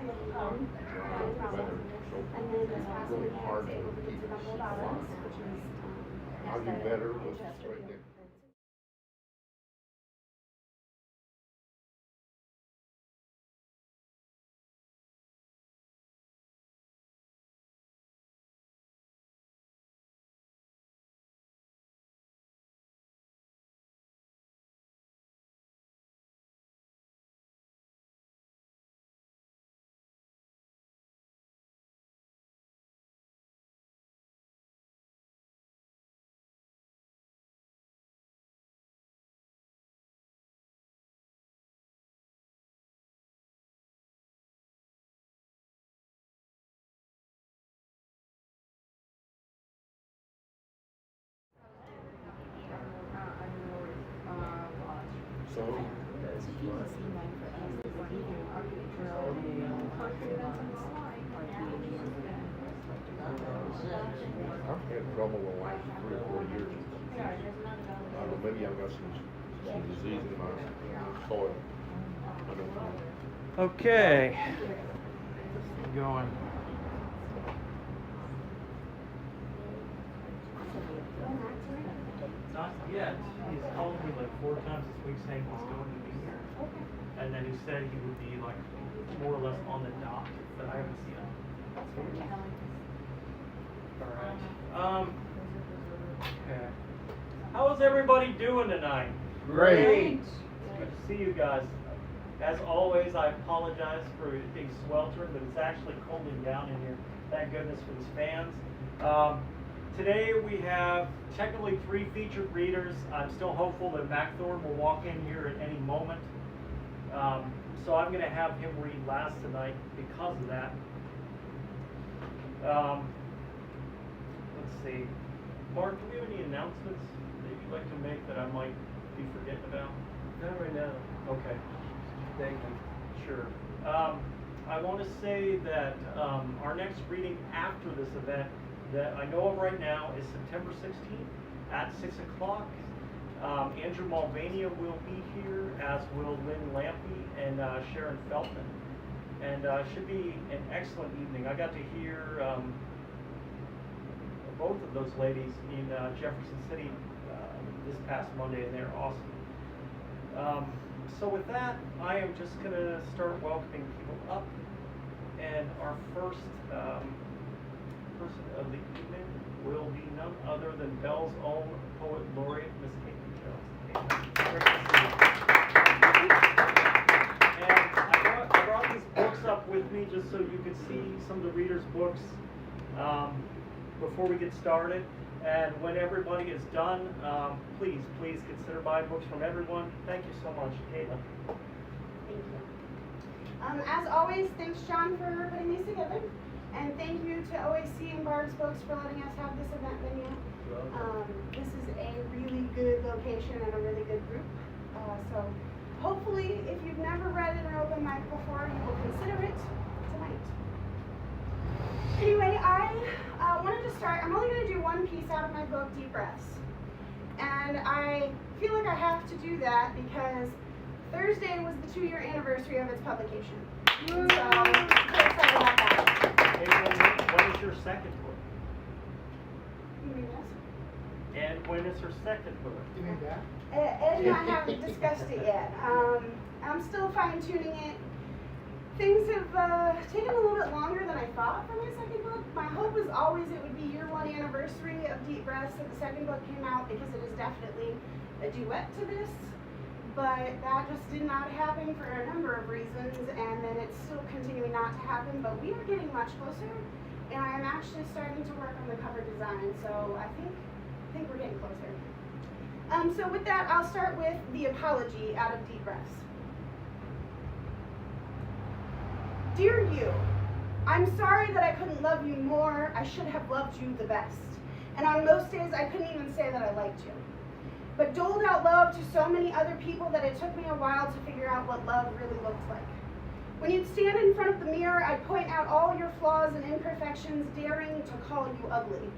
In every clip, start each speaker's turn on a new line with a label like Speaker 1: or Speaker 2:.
Speaker 1: And then this past week I was able to get to the whole hours, which is
Speaker 2: Argue better was right there. So, I've had trouble the last 3 or 4 years. I don't know, maybe I've got some disease in my soil. I don't know.
Speaker 3: Okay. Going. Not yet. He's called me like 4 times this week saying he's going to be here. And then he said he would be like more or less on the dot, but I haven't seen him. Alright. Okay. How is everybody doing tonight?
Speaker 2: Great.
Speaker 3: It's good to see you guys. As always, I apologize for it being sweltering, but it's actually cooling down in here. Thank goodness for these fans. Today we have technically 3 featured readers. I'm still hopeful that Mack Thorn will walk in here at any moment. So I'm going to have him read last tonight because of that. Let's see. Mark, do we have any announcements that you'd like to make that I might be forgetting about?
Speaker 4: Not right now.
Speaker 3: Okay.
Speaker 4: Thank you.
Speaker 3: Sure. I want to say that our next reading after this event that I know of right now is September 16th at 6 o'clock. Andrew Mulvaney will be here, as will Lynn Lampy and Sharon Feltman. And should be an excellent evening. I got to hear both of those ladies in Jefferson City this past Monday, and they're awesome. So with that, I am just going to start welcoming people up. And our first person of the evening will be none other than Belle's own poet laureate, Miss Caitlin Jones. And I brought these books up with me just so you could see some of the readers' books before we get started. And when everybody is done, please consider buying books from everyone. Thank you so much, Caitlin.
Speaker 1: Thank you. As always, thanks, John, for putting these together. And thank you to OAC and Barb's Books for letting us have this event venue. This is a really good location and a really good group. So hopefully, if you've never read an open mic before, you will consider it tonight. Anyway, I wanted to start. I'm only going to do one piece out of my book, Deep Breaths. And I feel like I have to do that because Thursday was the 2-year anniversary of its publication. So, I'm excited about that.
Speaker 3: When is your second book?
Speaker 1: You mean this?
Speaker 3: And when is her second book?
Speaker 4: You mean that?
Speaker 1: Ed and I haven't discussed it yet. I'm still fine-tuning it. Things have taken a little bit longer than I thought for my second book. My hope was always it would be year 1 anniversary of Deep Breaths that the second book came out because it is definitely a duet to this. But that just did not happen for a number of reasons, and then it's still continuing not to happen, but we are getting much closer, and I am actually starting to work on the cover design, so I think we're getting closer. So with that, I'll start with the apology out of Deep Breaths. Dear you, I'm sorry that I couldn't love you more. I should have loved you the best. And on most days, I couldn't even say that I liked you. But doled out love to so many other people that it took me a while to figure out what love really looked like. When you'd stand in front of the mirror, I'd point out all your flaws and imperfections, daring to call you ugly.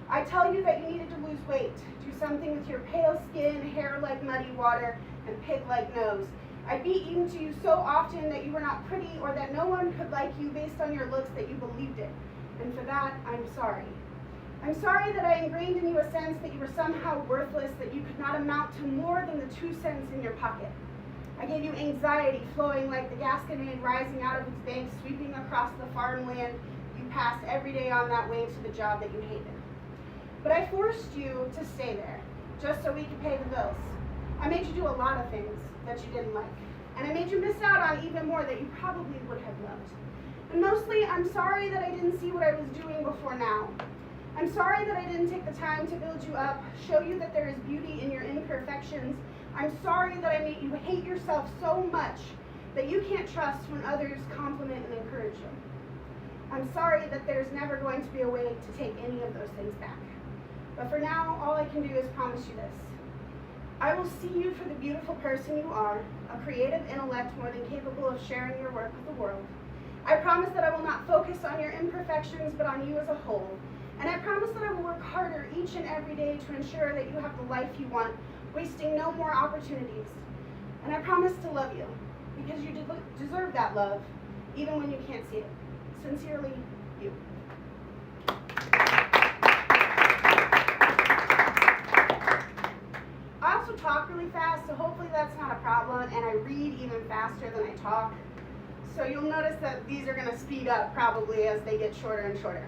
Speaker 1: I'd tell you that you needed to lose weight, do something with your pale skin, hair like muddy water, and pig-like nose. I beat to you so often that you were not pretty or that no one could like you based on your looks that you believed it. And for that, I'm sorry. I'm sorry that I ingrained in you a sense that you were somehow worthless, that you could not amount to more than the 2 cents in your pocket. I gave you anxiety flowing like the Gasconade rising out of its banks, sweeping across the farmland you passed every day on that way to the job that you hated. But I forced you to stay there, just so we could pay the bills. I made you do a lot of things that you didn't like, and I made you miss out on even more that you probably would have loved. And mostly, I'm sorry that I didn't see what I was doing before now. I'm sorry that I didn't take the time to build you up, show you that there is beauty in your imperfections. I'm sorry that I made you hate yourself so much that you can't trust when others compliment and encourage you. I'm sorry that there's never going to be a way to take any of those things back. But for now, all I can do is promise you this. I will see you for the beautiful person you are, a creative intellect more than capable of sharing your work with the world. I promise that I will not focus on your imperfections, but on you as a whole. And I promise that I will work harder each and every day to ensure that you have the life you want, wasting no more opportunities. And I promise to love you, because you deserve that love, even when you can't see it. Sincerely, you. I also talk really fast, so hopefully that's not a problem, and I read even faster than I talk. So you'll notice that these are going to speed up probably as they get shorter and shorter.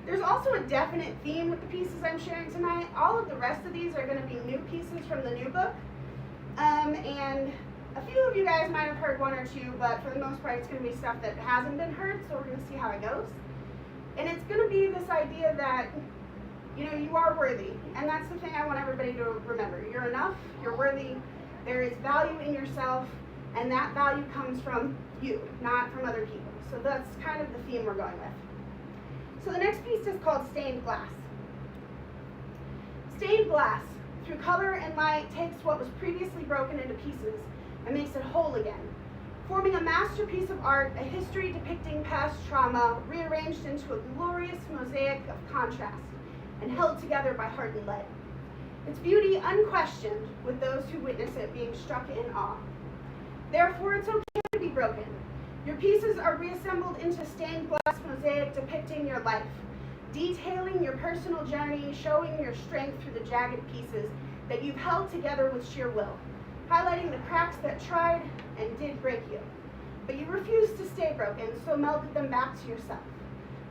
Speaker 1: There's also a definite theme with the pieces I'm sharing tonight. All of the rest of these are going to be new pieces from the new book. And a few of you guys might have heard 1 or 2, but for the most part it's going to be stuff that hasn't been heard, so we're going to see how it goes. And it's going to be this idea that, you are worthy. And that's the thing I want everybody to remember. You're enough, you're worthy, there is value in yourself, and that value comes from you, not from other people. So that's kind of the theme we're going with. So the next piece is called Stained Glass. Stained glass, through color and light, takes what was previously broken into pieces and makes it whole again, forming a masterpiece of art, a history depicting past trauma, rearranged into a glorious mosaic of contrast and held together by heart and lead. Its beauty unquestioned, with those who witness it being struck in awe. Therefore, it's okay to be broken. Your pieces are reassembled into stained glass mosaic depicting your life, detailing your personal journey, showing your strength through the jagged pieces that you've held together with sheer will, highlighting the cracks that tried and did break you. But you refused to stay broken, so melted them back to yourself.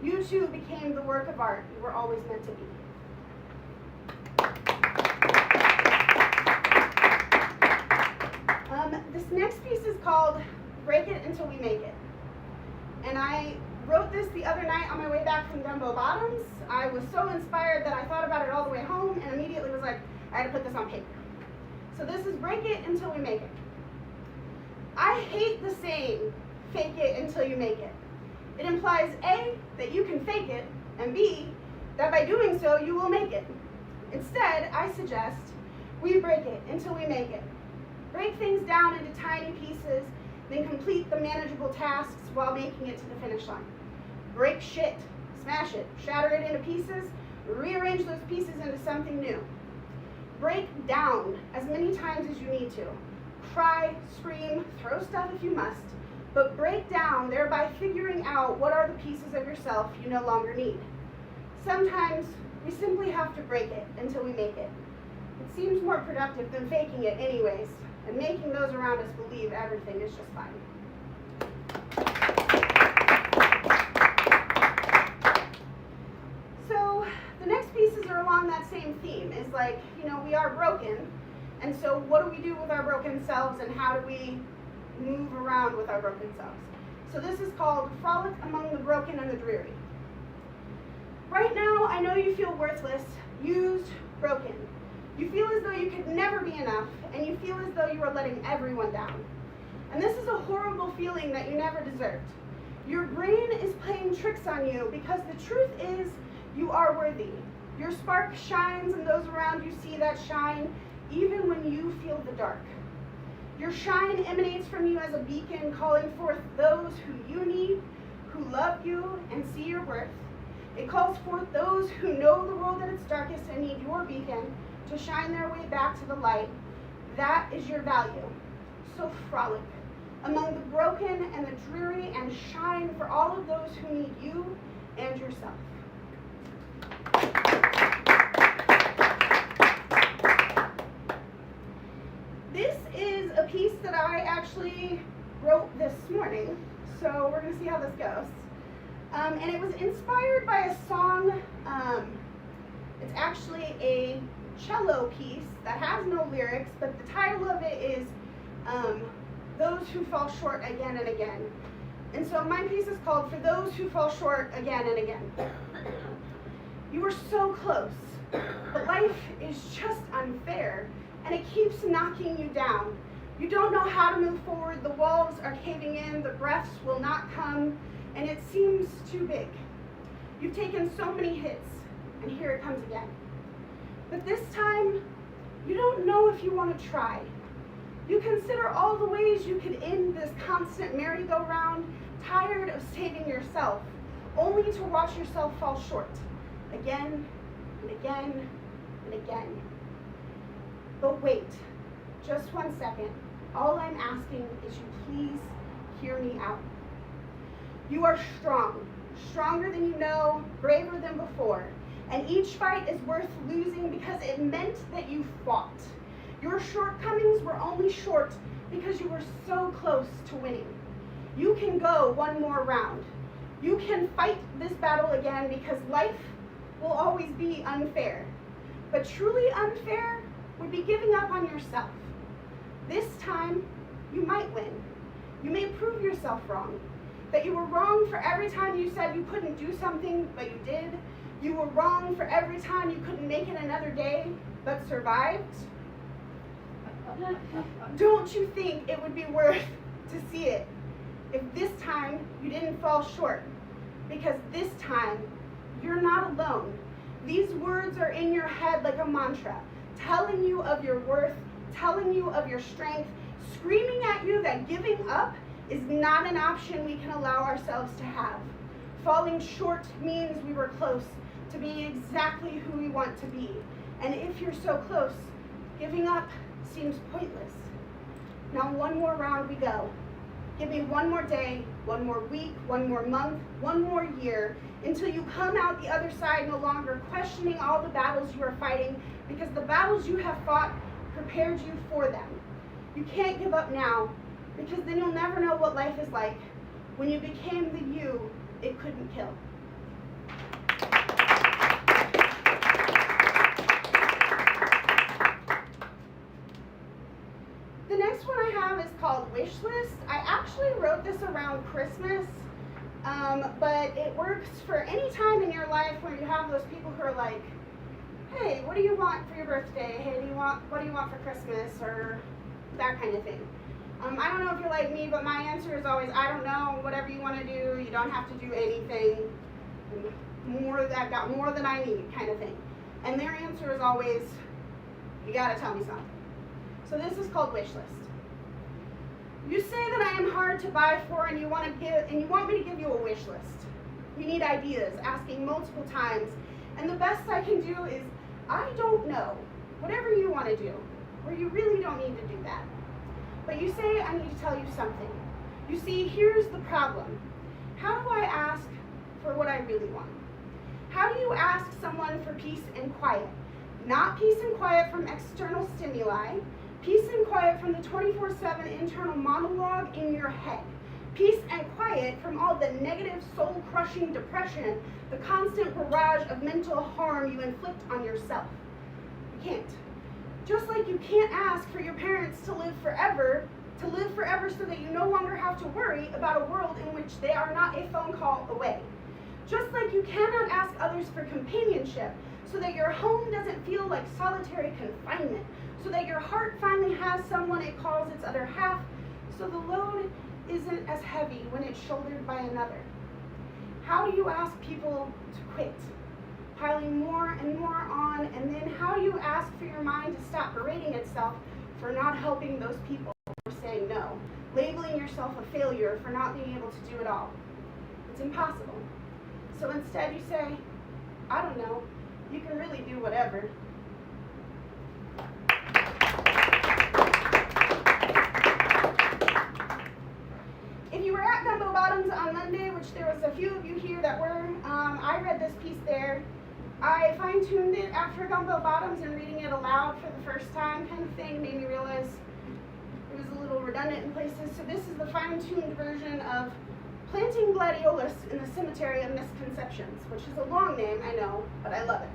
Speaker 1: You too became the work of art you were always meant to be. This next piece is called Break It Until We Make It. And I wrote this the other night on my way back from Dumbo Bottoms. I was so inspired that I thought about it all the way home and immediately was like, I had to put this on paper. So this is Break It Until We Make It. I hate the saying, fake it until you make it. It implies A, that you can fake it, and B, that by doing so you will make it. Instead, I suggest we break it until we make it. Break things down into tiny pieces, then complete the manageable tasks while making it to the finish line. Break shit, smash it, shatter it into pieces, rearrange those pieces into something new. Break down as many times as you need to. Cry, scream, throw stuff if you must, but break down, thereby figuring out what are the pieces of yourself you no longer need. Sometimes we simply have to break it until we make it. It seems more productive than faking it anyways, and making those around us believe everything is just fine. So the next pieces are along that same theme. Is like, we are broken, and so what do we do with our broken selves, and how do we move around with our broken selves? So this is called Frolic Among the Broken and the Dreary. Right now, I know you feel worthless, used, broken. You feel as though you could never be enough, and you feel as though you are letting everyone down. And this is a horrible feeling that you never deserved. Your brain is playing tricks on you because the truth is you are worthy. Your spark shines and those around you see that shine, even when you feel the dark. Your shine emanates from you as a beacon, calling forth those who you need, who love you and see your worth. It calls forth those who know the world at its darkest and need your beacon to shine their way back to the light. That is your value. So frolic among the broken and the dreary and shine for all of those who need you and yourself. This is a piece that I actually wrote this morning, so we're going to see how this goes. And it was inspired by a song. It's actually a cello piece that has no lyrics, but the title of it is Those Who Fall Short Again and Again. And so my piece is called For Those Who Fall Short Again and Again. You were so close, but life is just unfair, and it keeps knocking you down. You don't know how to move forward, the walls are caving in, the breaths will not come, and it seems too big. You've taken so many hits, and here it comes again. But this time, you don't know if you want to try. You consider all the ways you could end this constant merry-go-round, tired of saving yourself, only to watch yourself fall short, again and again and again. But wait, just 1 second. All I'm asking is you please hear me out. You are strong, stronger than you know, braver than before, and each fight is worth losing because it meant that you fought. Your shortcomings were only short because you were so close to winning. You can go one more round. You can fight this battle again because life will always be unfair. But truly unfair would be giving up on yourself. This time, you might win. You may prove yourself wrong. That you were wrong for every time you said you couldn't do something, but you did. You were wrong for every time you couldn't make it another day, but survived. Don't you think it would be worth to see it if this time you didn't fall short? Because this time, you're not alone. These words are in your head like a mantra, telling you of your worth, telling you of your strength, screaming at you that giving up is not an option we can allow ourselves to have. Falling short means we were close to being exactly who we want to be. And if you're so close, giving up seems pointless. Now one more round we go. Give me one more day, one more week, one more month, one more year, until you come out the other side no longer questioning all the battles you are fighting, because the battles you have fought prepared you for them. You can't give up now, because then you'll never know what life is like when you became the you it couldn't kill. The next one I have is called Wish List. I actually wrote this around Christmas, but it works for any time in your life where you have those people who are like, hey, what do you want for your birthday? Hey, what do you want for Christmas? Or that kind of thing. I don't know if you're like me, but my answer is always, I don't know, whatever you want to do, you don't have to do anything. I've got more than I need, kind of thing. And their answer is always, you gotta tell me something. So this is called Wish List. You say that I am hard to buy for, and you want me to give you a wish list. You need ideas, asking multiple times, and the best I can do is, I don't know, whatever you want to do, or you really don't need to do that. But you say I need to tell you something. You see, here's the problem. How do I ask for what I really want? How do you ask someone for peace and quiet? Not peace and quiet from external stimuli, peace and quiet from the 24/7 internal monologue in your head. Peace and quiet from all the negative, soul-crushing depression, the constant barrage of mental harm you inflict on yourself. You can't. Just like you can't ask for your parents to live forever so that you no longer have to worry about a world in which they are not a phone call away. Just like you cannot ask others for companionship so that your home doesn't feel like solitary confinement, so that your heart finally has someone it calls its other half, so the load isn't as heavy when it's shouldered by another. How do you ask people to quit? Piling more and more on, and then how do you ask for your mind to stop berating itself for not helping those people, for saying no, labeling yourself a failure for not being able to do it all? It's impossible. So instead you say, I don't know, you can really do whatever. I read this piece there. I fine-tuned it after Gumbo Bottoms and reading it aloud for the first time kind of thing made me realize it was a little redundant in places. So this is the fine-tuned version of Planting Gladiolus in the Cemetery of Misconceptions, which is a long name, I know, but I love it.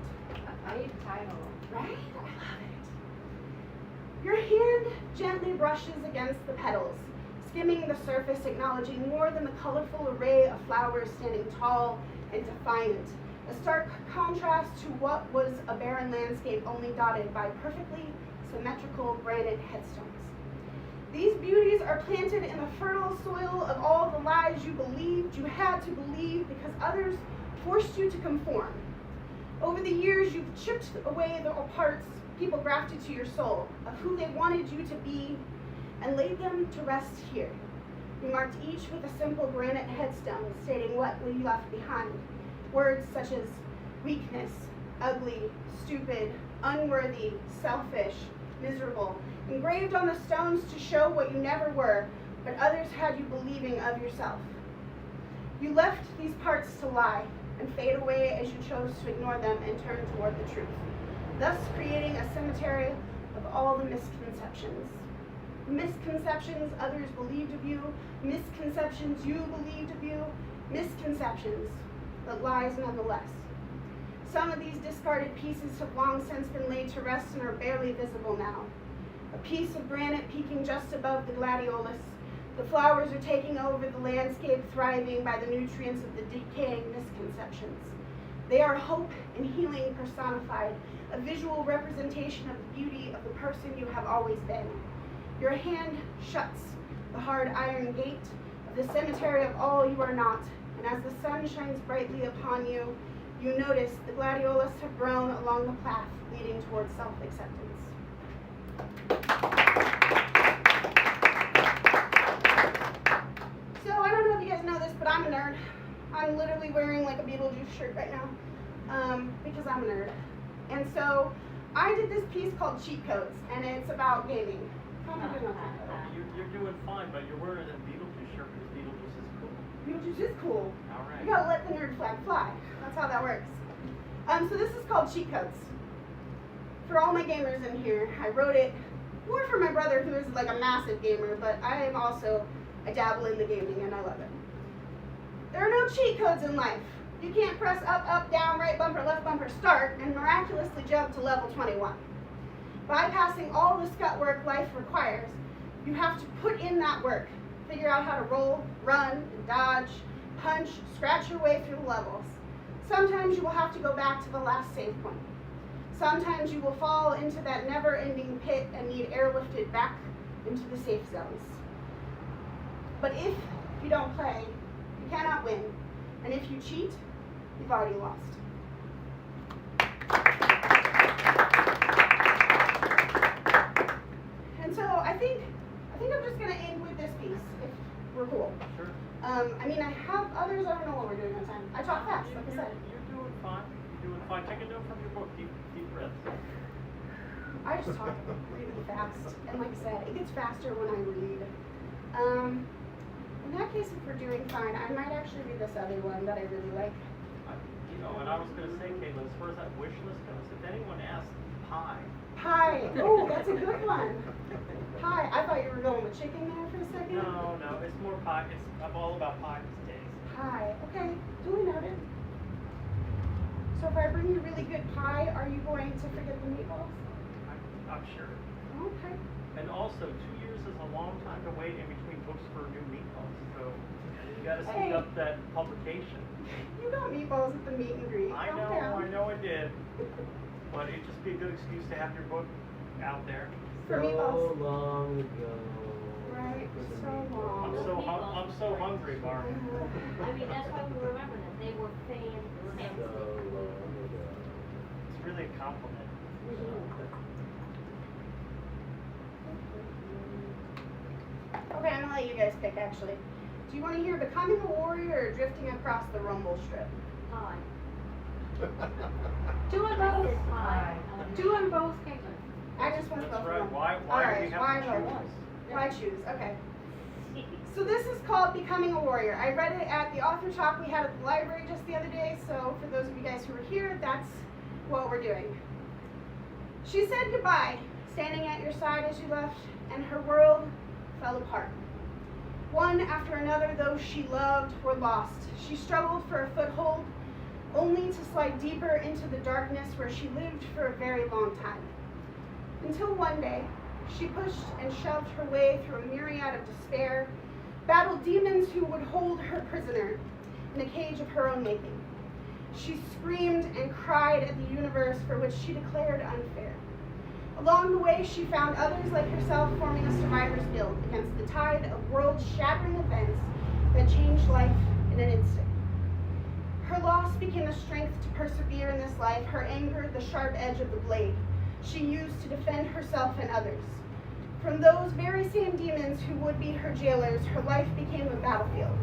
Speaker 5: Great title.
Speaker 1: Right? I love it. Your hand gently brushes against the petals, skimming the surface, acknowledging more than the colorful array of flowers standing tall and defiant, a stark contrast to what was a barren landscape only dotted by perfectly symmetrical granite headstones. These beauties are planted in the fertile soil of all the lies you believed you had to believe because others forced you to conform. Over the years, you've chipped away the parts people grafted to your soul of who they wanted you to be and laid them to rest here. You marked each with a simple granite headstone stating what you left behind. Words such as weakness, ugly, stupid, unworthy, selfish, miserable, engraved on the stones to show what you never were, but others had you believing of yourself. You left these parts to lie and fade away as you chose to ignore them and turn toward the truth, thus creating a cemetery of all the misconceptions. Misconceptions others believed of you, misconceptions you believed of you, misconceptions, but lies nonetheless. Some of these discarded pieces have long since been laid to rest and are barely visible now. A piece of granite peeking just above the gladiolus. The flowers are taking over the landscape, thriving by the nutrients of the decaying misconceptions. They are hope and healing personified, a visual representation of the beauty of the person you have always been. Your hand shuts the hard iron gate of the cemetery of all you are not, and as the sun shines brightly upon you, you notice the gladiolus have grown along the path leading towards self-acceptance. So I don't know if you guys know this, but I'm a nerd. I'm literally wearing like a Beetlejuice shirt right now because I'm a nerd. And so I did this piece called Cheat Codes, and it's about gaming. How am I doing on that?
Speaker 3: You're doing fine, but you're wearing a Beetlejuice shirt because Beetlejuice is cool.
Speaker 1: Beetlejuice is cool.
Speaker 3: All right.
Speaker 1: You gotta let the nerd flag fly. That's how that works. So this is called Cheat Codes. For all my gamers in here, I wrote it more for my brother, who is like a massive gamer, but I am also, I dabble in the gaming and I love it. There are no cheat codes in life. You can't press up, up, down, right bumper, left bumper, start, and miraculously jump to level 21. Bypassing all the scut work life requires, you have to put in that work. Figure out how to roll, run, dodge, punch, scratch your way through the levels. Sometimes you will have to go back to the last save point. Sometimes you will fall into that never-ending pit and need airlifted back into the safe zones. But if you don't play, you cannot win. And if you cheat, you've already lost. And so I think I'm just gonna end with this piece, if we're cool.
Speaker 3: Sure.
Speaker 1: I mean, I have others. I don't know what we're doing on time. I talk fast, like I said.
Speaker 3: You're doing fine. You're doing fine. Take a note from your book. Deep breaths.
Speaker 1: I just talk really fast, and like I said, it gets faster when I read. In that case, if we're doing fine, I might actually read this other one that I really like.
Speaker 3: And I was going to say, Caitlin, as far as that wish list goes, if anyone asks, pie.
Speaker 1: Pie. Oh, that's a good one. Pie. I thought you were going with chicken there for a second.
Speaker 3: No, it's more pie. I'm all about pie these days.
Speaker 1: Pie. Okay, duly noted. So if I bring you really good pie, are you going to forget the meatballs?
Speaker 3: I'm sure.
Speaker 1: Okay.
Speaker 3: And also, 2 years is a long time to wait in between books for new meatballs. So you got to speed
Speaker 1: Hey.
Speaker 3: up that publication.
Speaker 1: You got meatballs at the meet and greet.
Speaker 3: I
Speaker 1: Calm
Speaker 3: know,
Speaker 1: down.
Speaker 3: I know it did. But it'd just be a good excuse to have your book out there.
Speaker 1: For
Speaker 4: So
Speaker 1: meatballs.
Speaker 4: long ago.
Speaker 1: Right,
Speaker 4: For the
Speaker 1: so
Speaker 4: meatballs.
Speaker 1: long.
Speaker 3: I'm so hungry, Barb.
Speaker 5: I mean, that's why we remember them. They were
Speaker 4: So
Speaker 5: fantastic.
Speaker 4: long ago.
Speaker 3: It's really a compliment.
Speaker 1: Okay, I'm gonna let you guys pick actually. Do you want to hear Becoming a Warrior or Drifting Across the Rumble Strip?
Speaker 5: Pie.
Speaker 6: Doing
Speaker 5: I
Speaker 6: both.
Speaker 5: said pie.
Speaker 6: Doing both, Caitlin.
Speaker 1: I just want
Speaker 3: That's
Speaker 1: both
Speaker 3: right.
Speaker 1: of them.
Speaker 3: Why
Speaker 1: All
Speaker 3: do
Speaker 1: right,
Speaker 3: we have
Speaker 1: why
Speaker 3: to
Speaker 1: both?
Speaker 3: choose?
Speaker 1: Why choose? Okay. So this is called Becoming a Warrior. I read it at the author talk we had at the library just the other day, so for those of you guys who were here, that's what we're doing. She said goodbye, standing at your side as you left, and her world fell apart. One after another, those she loved were lost. She struggled for a foothold, only to slide deeper into the darkness where she lived for a very long time. Until one day, she pushed and shoved her way through a myriad of despair, battled demons who would hold her prisoner in a cage of her own making. She screamed and cried at the universe for which she declared unfair. Along the way, she found others like herself forming a survivor's guild against the tide of world-shattering events that changed life in an instant. Her loss became a strength to persevere in this life, her anger the sharp edge of the blade she used to defend herself and others. From those very same demons who would be her jailers, her life became a battlefield,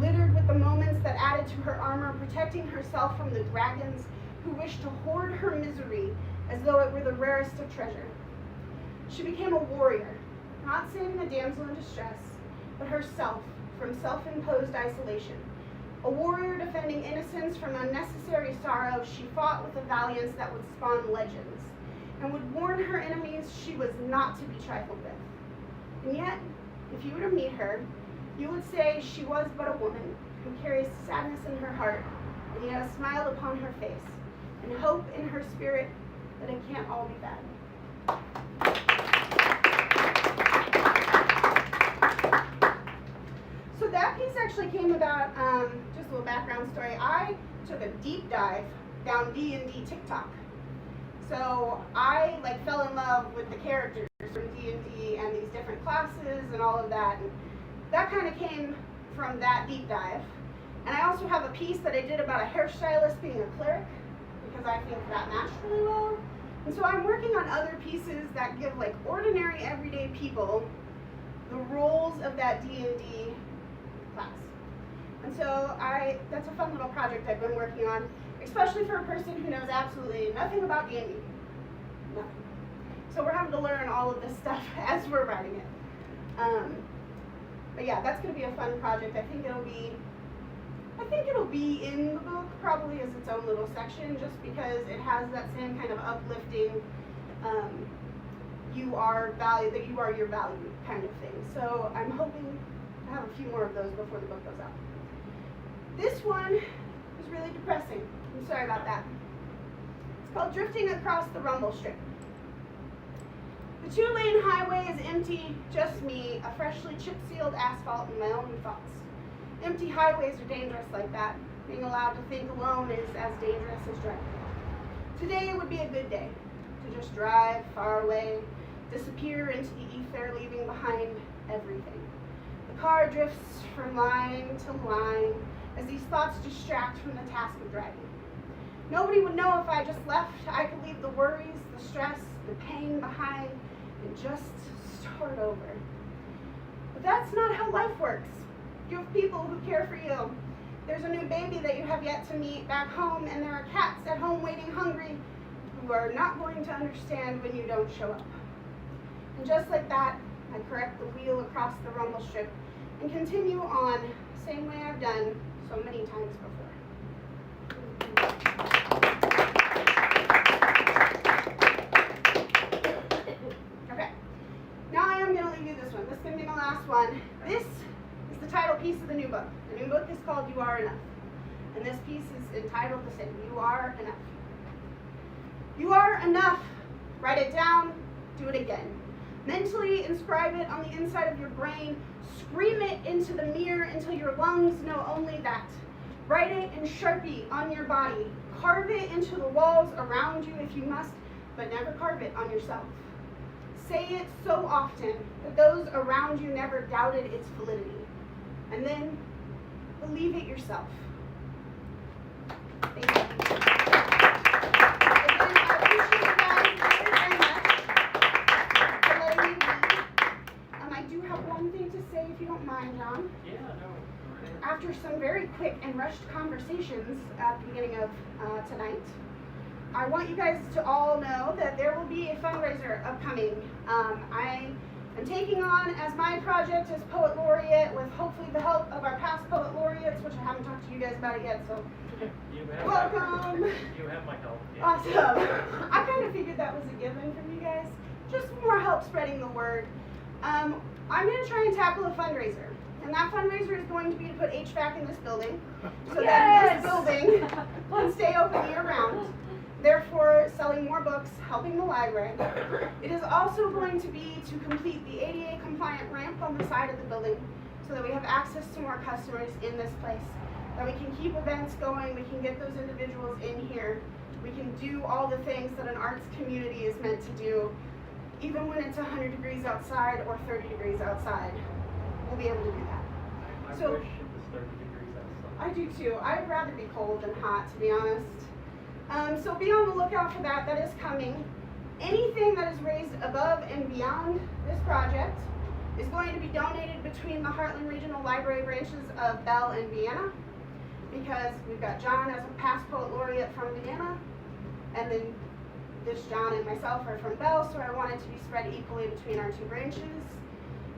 Speaker 1: littered with the moments that added to her armor, protecting herself from the dragons who wished to hoard her misery as though it were the rarest of treasure. She became a warrior, not saving a damsel in distress, but herself from self-imposed isolation. A warrior defending innocence from unnecessary sorrow, she fought with a valiance that would spawn legends, and would warn her enemies she was not to be trifled with. And yet, if you were to meet her, you would say she was but a woman who carries sadness in her heart, and yet a smile upon her face, and hope in her spirit that it can't all be bad. So that piece actually came about, just a little background story. I took a deep dive down D&D TikTok. So I fell in love with the characters from D&D and these different classes and all of that. And that kind of came from that deep dive. And I also have a piece that I did about a hairstylist being a cleric, because I think that matched really well. And so I'm working on other pieces that give ordinary everyday people the roles of that D&D class. And so that's a fun little project I've been working on, especially for a person who knows absolutely nothing about D&D. Nothing. So we're having to learn all of this stuff as we're writing it. But yeah, that's going to be a fun project. I think it'll be in the book probably as its own little section, just because it has that same kind of uplifting, you are valued, that you are your value kind of thing. So I'm hoping to have a few more of those before the book goes out. This one is really depressing. I'm sorry about that. It's called Drifting Across the Rumble Strip. The 2-lane highway is empty, just me, a freshly chip-sealed asphalt, and my own thoughts. Empty highways are dangerous like that. Being allowed to think alone is as dangerous as driving. Today would be a good day to just drive far away, disappear into the ether, leaving behind everything. The car drifts from line to line as these thoughts distract from the task of driving. Nobody would know if I just left. I could leave the worries, the stress, the pain behind, and just start over. But that's not how life works. You have people who care for you. There's a new baby that you have yet to meet back home, and there are cats at home waiting hungry who are not going to understand when you don't show up. And just like that, I correct the wheel across the rumble strip and continue on, same way I've done so many times before. Okay, now I am going to leave you this one. This is going to be my last one. This is the title piece of the new book. The new book is called You Are Enough. And this piece is entitled the same, You Are Enough. You are enough. Write it down, do it again. Mentally inscribe it on the inside of your brain. Scream it into the mirror until your lungs know only that. Write it in Sharpie on your body. Carve it into the walls around you if you must, but never carve it on yourself. Say it so often that those around you never doubted its validity. And then believe it yourself. Thank you. Again, I appreciate you guys very much for letting me read. I do have one thing to say, if you don't mind, John.
Speaker 3: Yeah, no.
Speaker 1: After some very quick and rushed conversations at the beginning of tonight, I want you guys to all know that there will be a fundraiser upcoming. I I'm taking on as my project as Poet Laureate with hopefully the help of our past Poet Laureates, which I haven't talked to you guys about it yet, so
Speaker 3: You have
Speaker 1: welcome.
Speaker 3: You have my help. Yeah.
Speaker 1: Awesome. I kind of figured that was a given from you guys. Just more help spreading the word. I'm going to try and tackle a fundraiser. And that fundraiser is going to be to put HVAC in this building so that this building can stay open year round. Therefore, selling more books, helping the library. It is also going to be to complete the ADA compliant ramp on the side of the building so that we have access to more customers in this place. That we can keep events going, we can get those individuals in here. We can do all the things that an arts community is meant to do, even when it's 100 degrees outside or 30 degrees outside. We'll be able to do that.
Speaker 3: I
Speaker 1: So-
Speaker 3: wish it was 30 degrees outside.
Speaker 1: I do too. I'd rather be cold than hot, to be honest. So be on the lookout for that. That is coming. Anything that is raised above and beyond this project is going to be donated between the Heartland Regional Library branches of Belle and Vienna, because we've got John as a past Poet Laureate from Vienna, and then this John and myself are from Belle, so I want it to be spread equally between our two branches.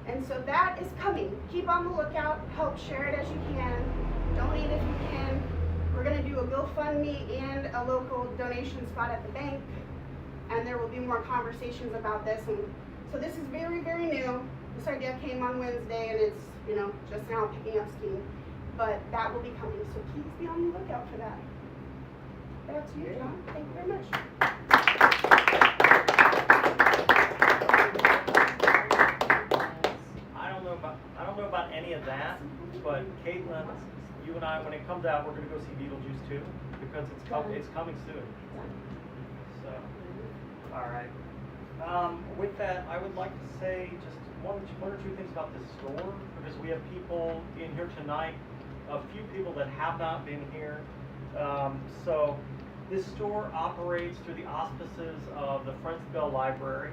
Speaker 1: And so that is coming. Keep on the lookout. Help share it as you can. Donate if you can. We're going to do a GoFundMe and a local donation spot at the bank. And there will be more conversations about this. And so this is very, very new. This idea came on Wednesday and it's, just now picking up steam. But that will be coming. So please be on the lookout for that. Back to you, John. Thank you very much.
Speaker 3: I don't know about any of that, but Caitlin, you and I, when it comes out, we're gonna go see Beetlejuice too, because it's coming soon. So, all right. With that, I would like to say just one or two things about this store, because we have people in here tonight, a few people that have not been here. So this store operates through the auspices of the Friends of Belle Library.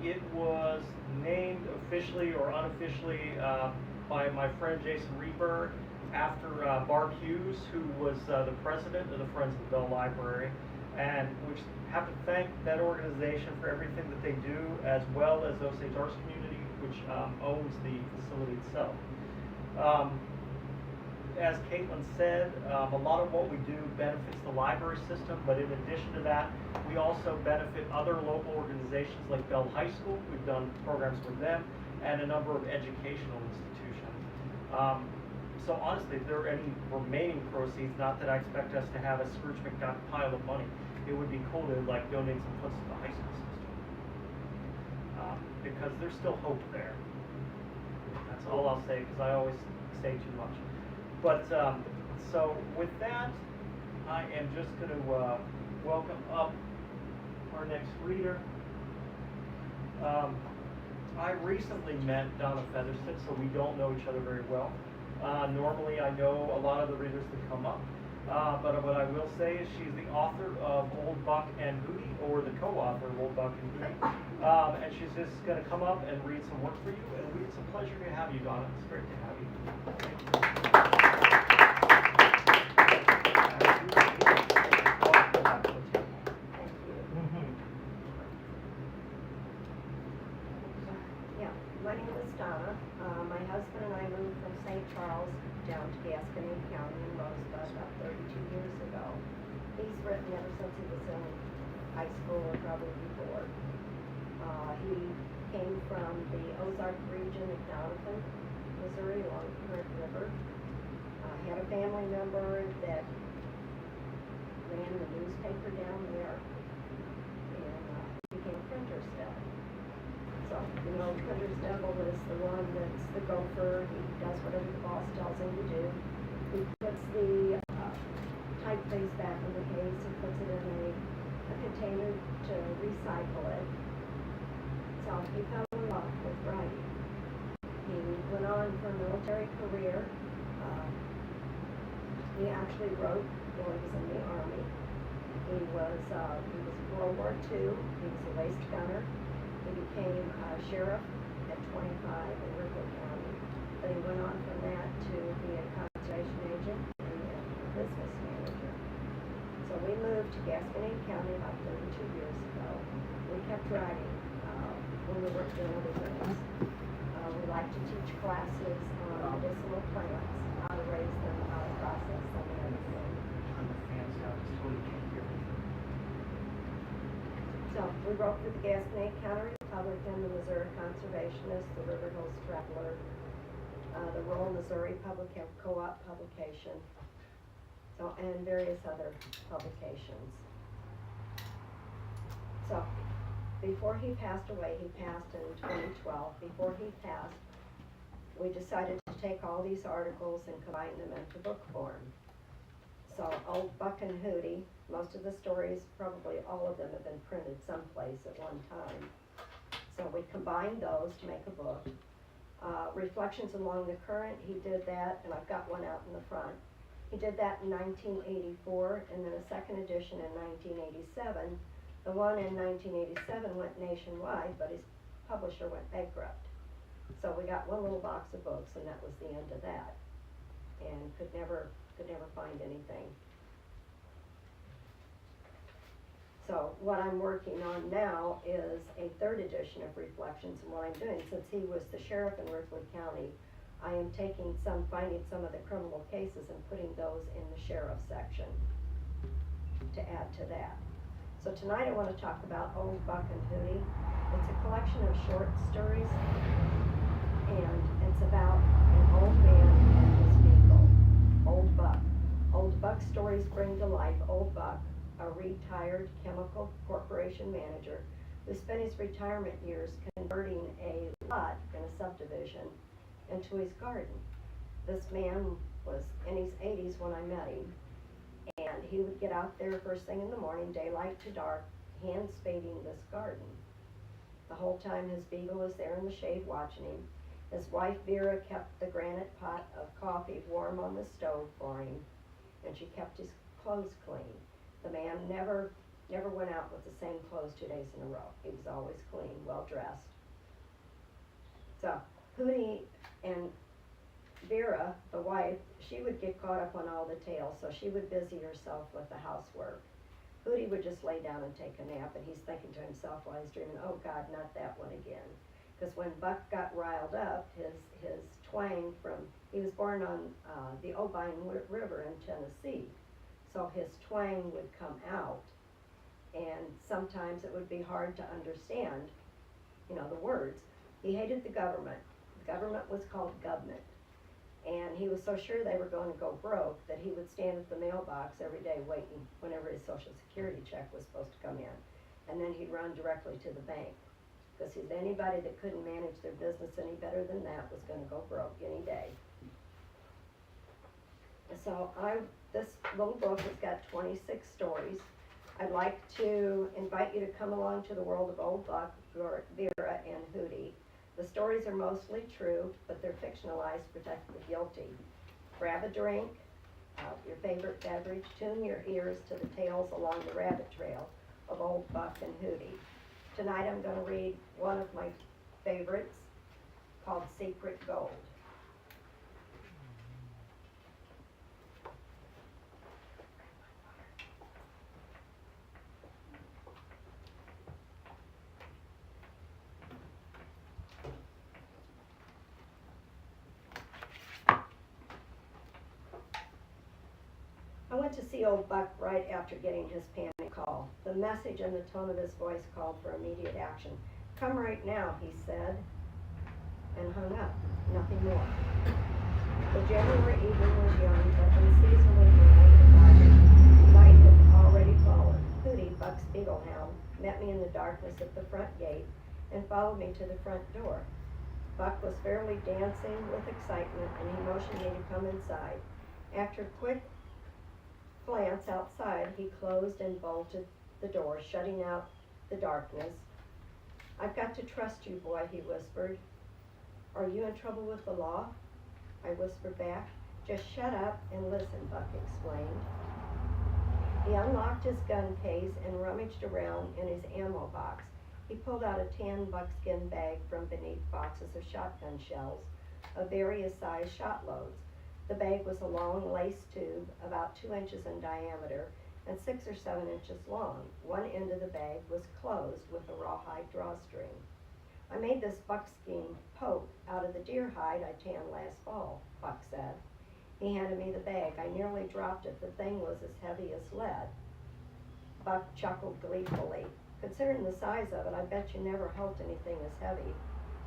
Speaker 3: It was named officially or unofficially by my friend Jason Reberg after Barb Hughes, who was the president of the Friends of the Belle Library, and which have to thank that organization for everything that they do, as well as Osage Arts Community, which owns the facility itself. As Caitlin said, a lot of what we do benefits the library system, but in addition to that, we also benefit other local organizations like Belle High School. We've done programs with them, and a number of educational institutions. So honestly, if there are any remaining proceeds, not that I expect us to have a Scrooge McDuck pile of money, it would be cool to donate some funds to the high school system. Because there's still hope there. That's all I'll say, because I always say too much. But, so with that, I am just going to welcome up our next reader. I recently met Donna Featherston, so we don't know each other very well. Normally I know a lot of the readers that come up, but what I will say is she's the author of Old Buck and Hootie, or the co-author of Old Buck and Hootie, and she's just going to come up and read some work for you, and it's a pleasure to have you, Donna. It's great to have you.
Speaker 6: My name is Donna. My husband and I moved from St. Charles down to Gasconade County in Rosebud about 32 years ago. He's written ever since he was in high school or probably before. He came from the Ozark region of Donovan, Missouri, along the Current River. Had a family member that ran the newspaper down there, and became a printer's devil. So, printer's devil is the one that's the gopher. He does whatever the boss tells him to do. He puts the typeface back in the case and puts it in a container to recycle it. So he fell in love with writing. He went on for a military career. He actually wrote while he was in the Army. He was World War II. He was a laced gunner. He became sheriff at 25 in Ripley County. But he went on from that to be a conservation agent and then a business manager. So we moved to Gasconade County about 32 years ago. We kept writing. when we weren't doing other things. We like to teach classes on medicinal plants, how to raise them, how to process them, and everything.
Speaker 3: I'm a fan, so I just totally can't hear me.
Speaker 6: So we wrote for the Gasconade County Republican, the Missouri Conservationist, the River Hills Traveler, the Rural Missouri Public Health Co-op publication, so, and various other publications. So, before he passed away, he passed in 2012, before he passed, we decided to take all these articles and combine them into book form. So, Old Buck and Hootie, most of the stories, probably all of them have been printed someplace at one time. So we combined those to make a book. Reflections Along the Current, he did that, and I've got one out in the front. He did that in 1984, and then a second edition in 1987. The one in 1987 went nationwide, but his publisher went bankrupt. So we got one little box of books, and that was the end of that. And could never find anything. So what I'm working on now is a third edition of Reflections, and what I'm doing, since he was the sheriff in Worthwood County, I am finding some of the criminal cases and putting those in the sheriff's section to add to that. So tonight I want to talk about Old Buck and Hootie. It's a collection of short stories, and it's about an old man and his beagle, Old Buck. Old Buck stories bring to life Old Buck, a retired chemical corporation manager who spent his retirement years converting a lot in a subdivision into his garden. This man was in his 80s when I met him, and he would get out there first thing in the morning, daylight to dark, hand spading this garden. The whole time his beagle was there in the shade watching him. His wife Vera kept the granite pot of coffee warm on the stove for him, and she kept his clothes clean. The man never went out with the same clothes 2 days in a row. He was always clean, well dressed. So Hootie and Vera, the wife, she would get caught up on all the tales, so she would busy herself with the housework. Hootie would just lay down and take a nap, and he's thinking to himself while he's dreaming, oh God, not that one again. Because when Buck got riled up, his twang he was born on the Obion River in Tennessee, so his twang would come out, and sometimes it would be hard to understand, the words. He hated the government. The government was called government, and he was so sure they were going to go broke that he would stand at the mailbox every day waiting whenever his Social Security check was supposed to come in, and then he'd run directly to the bank, because anybody that couldn't manage their business any better than that was going to go broke any day. So this little book has got 26 stories. I'd like to invite you to come along to the world of Old Buck, Vera, and Hootie. The stories are mostly true, but they're fictionalized to protect the guilty. Grab a drink, your favorite beverage, tune your ears to the tales along the rabbit trail of Old Buck and Hootie. Tonight I'm going to read one of my favorites called Secret Gold. I went to see Old Buck right after getting his panic call. The message and the tone of his voice called for immediate action. Come right now, he said, and hung up. Nothing more. The January evening was young, but unseasonably mild and mild. Night had already fallen. Hootie, Buck's beagle hound, met me in the darkness at the front gate and followed me to the front door. Buck was fairly dancing with excitement, and he motioned me to come inside. After a quick glance outside, he closed and bolted the door, shutting out the darkness. I've got to trust you, boy, he whispered. Are you in trouble with the law? I whispered back. Just shut up and listen, Buck explained. He unlocked his gun case and rummaged around in his ammo box. He pulled out a tan buckskin bag from beneath boxes of shotgun shells of various size shot loads. The bag was a long lace tube, about 2 inches in diameter and 6 or 7 inches long. One end of the bag was closed with a rawhide drawstring. I made this buckskin poke out of the deer hide I tanned last fall, Buck said. He handed me the bag. I nearly dropped it. The thing was as heavy as lead. Buck chuckled gleefully. Considering the size of it, I bet you never held anything as heavy.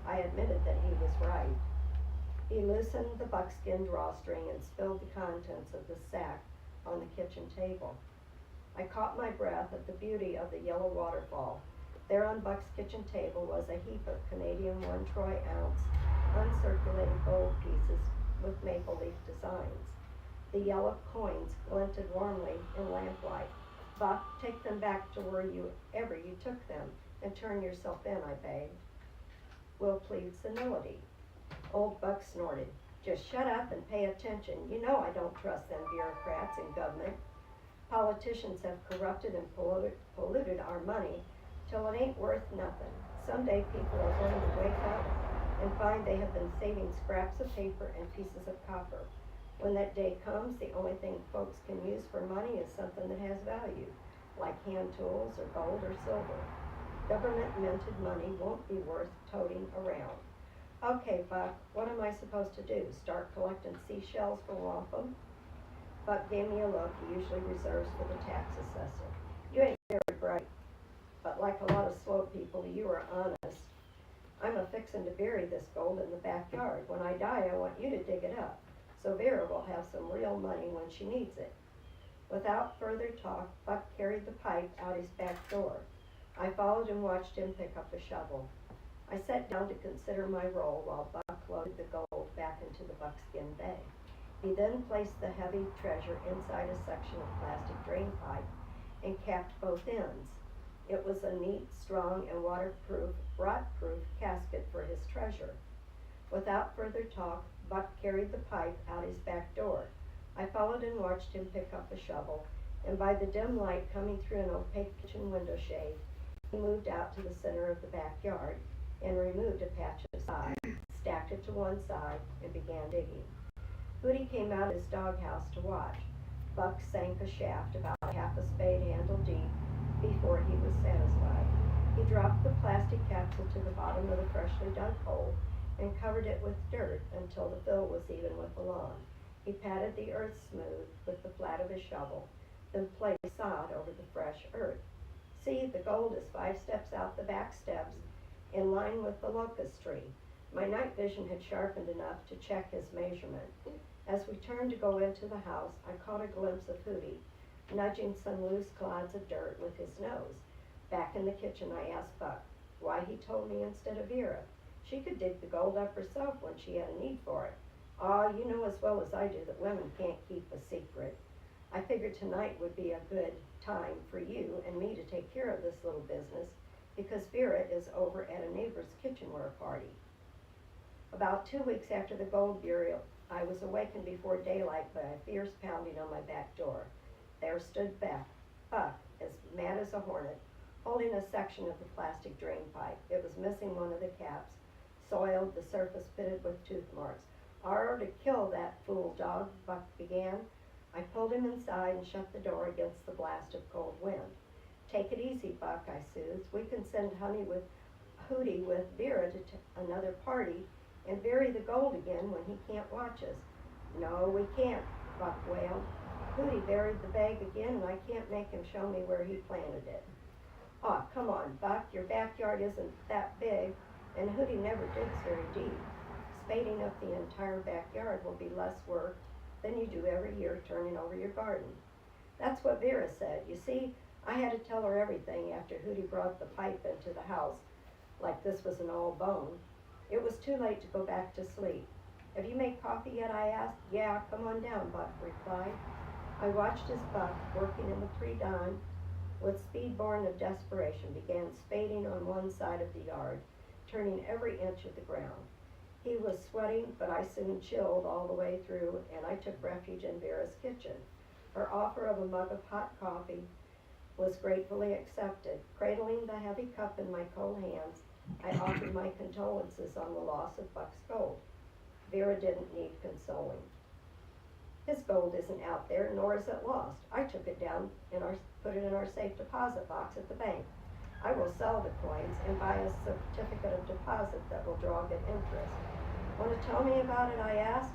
Speaker 6: I admitted that he was right. He loosened the buckskin drawstring and spilled the contents of the sack on the kitchen table. I caught my breath at the beauty of the yellow waterfall. There on Buck's kitchen table was a heap of Canadian 1 troy ounce uncirculated gold pieces with maple leaf designs. The yellow coins glinted warmly in lamplight. Buck, take them back to wherever you took them and turn yourself in, I begged. Will plead senility. Old Buck snorted. Just shut up and pay attention. You know I don't trust them bureaucrats in government. Politicians have corrupted and polluted our money till it ain't worth nothing. Someday people are going to wake up and find they have been saving scraps of paper and pieces of copper. When that day comes, the only thing folks can use for money is something that has value, like hand tools or gold or silver. Government minted money won't be worth toting around. Okay, Buck, what am I supposed to do? Start collecting seashells for wampum? Buck gave me a look he usually reserves for the tax assessor. You ain't very bright, but like a lot of slow people, you are honest. I'm a-fixin' to bury this gold in the backyard. When I die, I want you to dig it up, so Vera will have some real money when she needs it. Without further talk, Buck carried the pipe out his back door. I followed and watched him pick up a shovel. I sat down to consider my role while Buck loaded the gold back into the buckskin bag. He then placed the heavy treasure inside a section of plastic drain pipe and capped both ends. It was a neat, strong, and waterproof, rot-proof casket for his treasure. Without further talk, Buck carried the pipe out his back door. I followed and watched him pick up a shovel, and by the dim light coming through an opaque kitchen window shade, he moved out to the center of the backyard and removed a patch of sod, stacked it to one side, and began digging. Hootie came out of his doghouse to watch. Buck sank a shaft about half a spade handle deep before he was satisfied. He dropped the plastic capsule to the bottom of the freshly dug hole and covered it with dirt until the fill was even with the lawn. He patted the earth smooth with the flat of his shovel, then placed sod over the fresh earth. See, the gold is 5 steps out the back steps, in line with the locust tree. My night vision had sharpened enough to check his measurement. As we turned to go into the house, I caught a glimpse of Hootie, nudging some loose clods of dirt with his nose. Back in the kitchen, I asked Buck why he told me instead of Vera. She could dig the gold up herself when she had a need for it. Ah, you know as well as I do that women can't keep a secret. I figured tonight would be a good time for you and me to take care of this little business because Vera is over at a neighbor's kitchenware party. About 2 weeks after the gold burial, I was awakened before daylight by a fierce pounding on my back door. There stood Buck, as mad as a hornet, holding a section of the plastic drain pipe. It was missing one of the caps, soiled, the surface pitted with tooth marks. "Arr, to kill that fool dog," Buck began. I pulled him inside and shut the door against the blast of cold wind. "Take it easy, Buck," I soothed. "We can send Hootie with Vera to another party and bury the gold again when he can't watch us." "No, we can't," Buck wailed. "Hootie buried the bag again and I can't make him show me where he planted it." "Aw, come on, Buck, your backyard isn't that big and Hootie never digs very deep. Spading up the entire backyard will be less work than you do every year turning over your garden." That's what Vera said. You see, I had to tell her everything after Hootie brought the pipe into the house, like this was an old bone. It was too late to go back to sleep. "Have you made coffee yet?" I asked. "Yeah, come on down," Buck replied. I watched as Buck, working in the pre-dawn, with speed born of desperation, began spading on one side of the yard, turning every inch of the ground. He was sweating, but I soon chilled all the way through, and I took refuge in Vera's kitchen. Her offer of a mug of hot coffee was gratefully accepted. Cradling the heavy cup in my cold hands, I offered my condolences on the loss of Buck's gold. Vera didn't need consoling. "His gold isn't out there, nor is it lost. I took it down and put it in our safe deposit box at the bank. I will sell the coins and buy a certificate of deposit that will draw good interest. Want to tell me about it, I asked.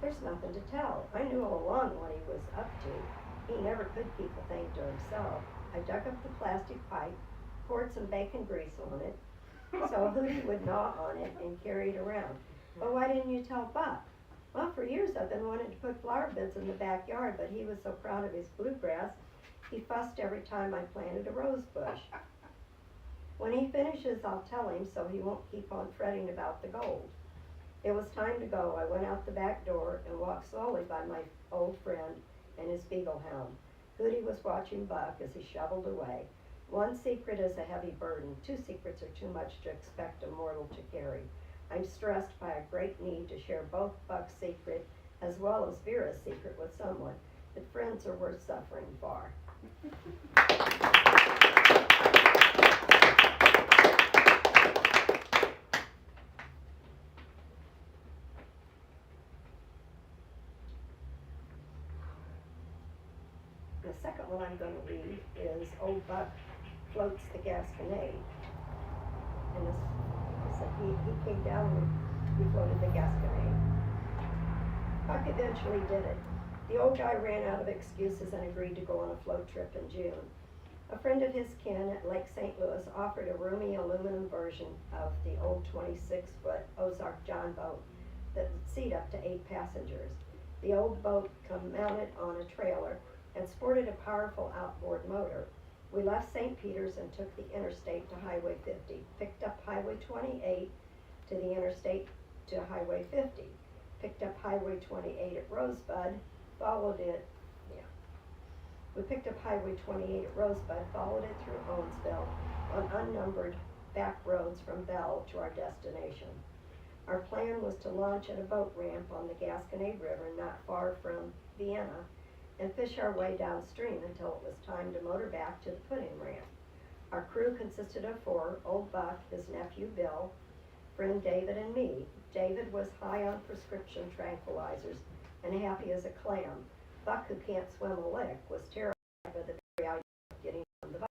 Speaker 6: There's nothing to tell. I knew all along what he was up to. He never could keep a thing to himself. I dug up the plastic pipe, poured some bacon grease on it, so Hootie would gnaw on it and carry it around. Well, why didn't you tell Buck? Well, for years I've been wanting to put flower beds in the backyard, but he was so proud of his bluegrass, he fussed every time I planted a rose bush. When he finishes, I'll tell him so he won't keep on fretting about the gold. It was time to go. I went out the back door and walked slowly by my old friend and his beagle hound. Hootie was watching Buck as he shoveled away. One secret is a heavy burden. Two secrets are too much to expect a mortal to carry. I'm stressed by a great need to share both Buck's secret as well as Vera's secret with someone, but friends are worth suffering for. The second one I'm going to read is Old Buck Floats the Gasconade. And this he came down and he floated the Gasconade. Buck eventually did it. The old guy ran out of excuses and agreed to go on a float trip in June. A friend of his kin at Lake St. Louis offered a roomy aluminum version of the old 26-foot Ozark John boat that would seat up to 8 passengers. The old boat come mounted on a trailer and sported a powerful outboard motor. We left St. Peter's and took the interstate to Highway 50, picked up Highway 28 to the interstate to Highway 50, picked up Highway 28 at Rosebud, followed it, We picked up Highway 28 at Rosebud, followed it through Owensville on unnumbered back roads from Belle to our destination. Our plan was to launch at a boat ramp on the Gasconade River not far from Vienna and fish our way downstream until it was time to motor back to the pudding ramp. Our crew consisted of 4, Old Buck, his nephew Bill, friend David, and me. David was high on prescription tranquilizers and happy as a clam. Buck, who can't swim a lick, was terrified by the very idea of getting on the boat.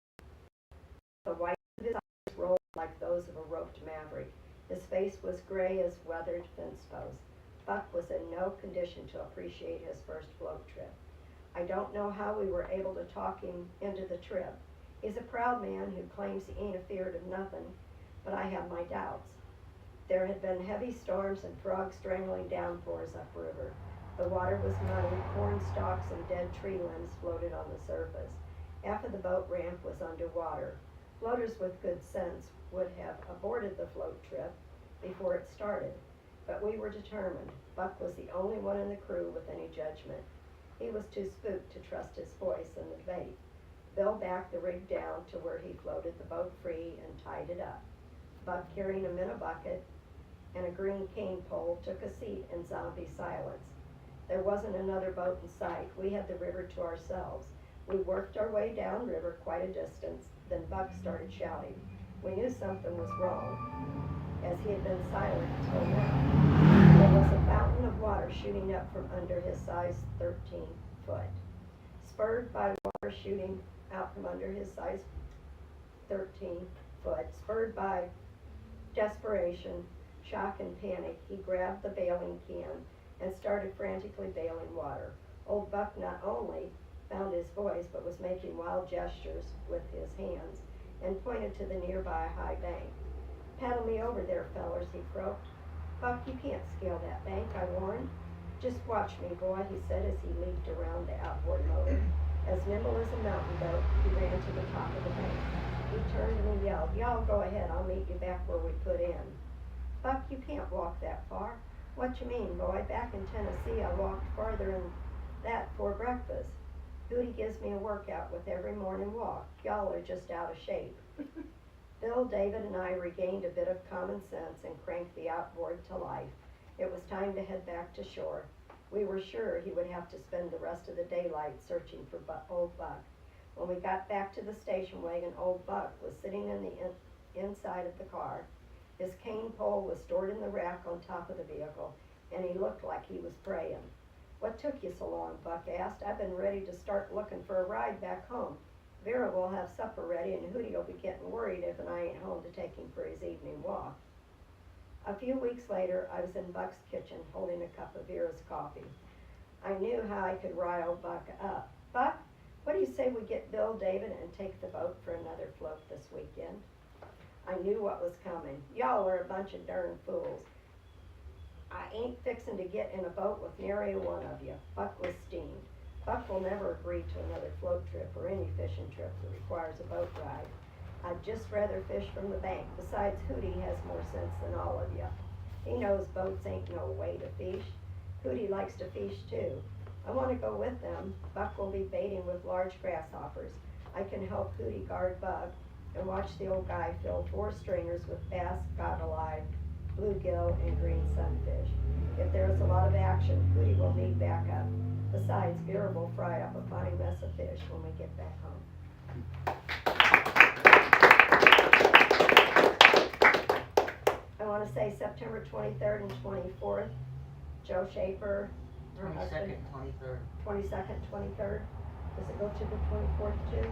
Speaker 6: The whites of his eyes rolled like those of a roped maverick. His face was gray as weathered fence posts. Buck was in no condition to appreciate his first float trip. I don't know how we were able to talk him into the trip. He's a proud man who claims he ain't afeard of nothing, but I have my doubts. There had been heavy storms and frog-strangling downpours upriver. The water was muddy, corn stalks and dead tree limbs floated on the surface. Half of the boat ramp was underwater. Floaters with good sense would have aborted the float trip before it started, but we were determined. Buck was the only one in the crew with any judgment. He was too spooked to trust his voice in the bait. Bill backed the rig down to where he floated the boat free and tied it up. Buck, carrying him in a bucket and a green cane pole, took a seat in zombie silence. There wasn't another boat in sight. We had the river to ourselves. We worked our way downriver quite a distance. Then Buck started shouting. We knew something was wrong, as he had been silent until now. There was a fountain of water shooting up from under his size 13 foot. Spurred by water shooting out from under his size 13 foot, spurred by desperation, shock, and panic, he grabbed the bailing can and started frantically bailing water. Old Buck not only found his voice, but was making wild gestures with his hands and pointed to the nearby high bank. Paddle me over there, fellers, he croaked. Buck, you can't scale that bank, I warned. Just watch me, boy, he said as he leaped around the outboard motor. As nimble as a mountain goat, he ran to the top of the bank. He turned and he yelled, y'all go ahead, I'll meet you back where we put in. Buck, you can't walk that far. What you mean, boy? Back in Tennessee, I walked farther than that for breakfast. Hootie gives me a workout with every morning walk. Y'all are just out of shape. Bill, David, and I regained a bit of common sense and cranked the outboard to life. It was time to head back to shore. We were sure he would have to spend the rest of the daylight searching for Old Buck. When we got back to the station wagon, Old Buck was sitting in the inside of the car. His cane pole was stored in the rack on top of the vehicle, and he looked like he was praying. What took you so long? Buck asked. I've been ready to start looking for a ride back home. Vera will have supper ready and Hootie will be getting worried if I ain't home to take him for his evening walk. A few weeks later, I was in Buck's kitchen holding a cup of Vera's coffee. I knew how I could rile Buck up. Buck, what do you say we get Bill, David, and take the boat for another float this weekend? I knew what was coming. Y'all are a bunch of darn fools. I ain't fixing to get in a boat with nary one of you. Buck was steamed. Buck will never agree to another float trip or any fishing trip that requires a boat ride. I'd just rather fish from the bank. Besides, Hootie has more sense than all of you. He knows boats ain't no way to fish. Hootie likes to fish too. I want to go with them. Buck will be baiting with large grasshoppers. I can help Hootie guard Bug and watch the old guy fill 4 stringers with bass, goggle-eyed, bluegill, and green sunfish. If there is a lot of action, Hootie will need backup. Besides, Vera will fry up a fine mess of fish when we get back home. I want to say September 23rd and 24th, Joe Schaefer, her husband.
Speaker 7: 22nd, 23rd.
Speaker 6: 22nd, 23rd. Does it go to the 24th too?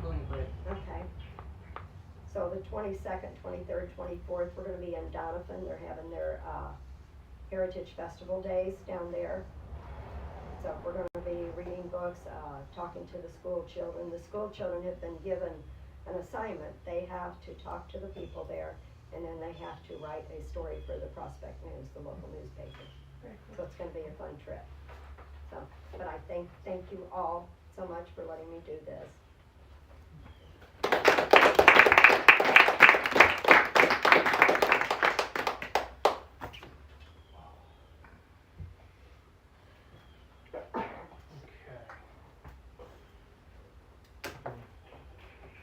Speaker 7: Going great.
Speaker 6: Okay. So the 22nd, 23rd, 24th, we're going to be in Donovan. They're having their Heritage Festival days down there. So we're going to be reading books, talking to the school children. The school children have been given an assignment. They have to talk to the people there, and then they have to write a story for the Prospect News, the local newspaper. So it's going to be a fun trip. So, but I thank you all so much for letting me do this.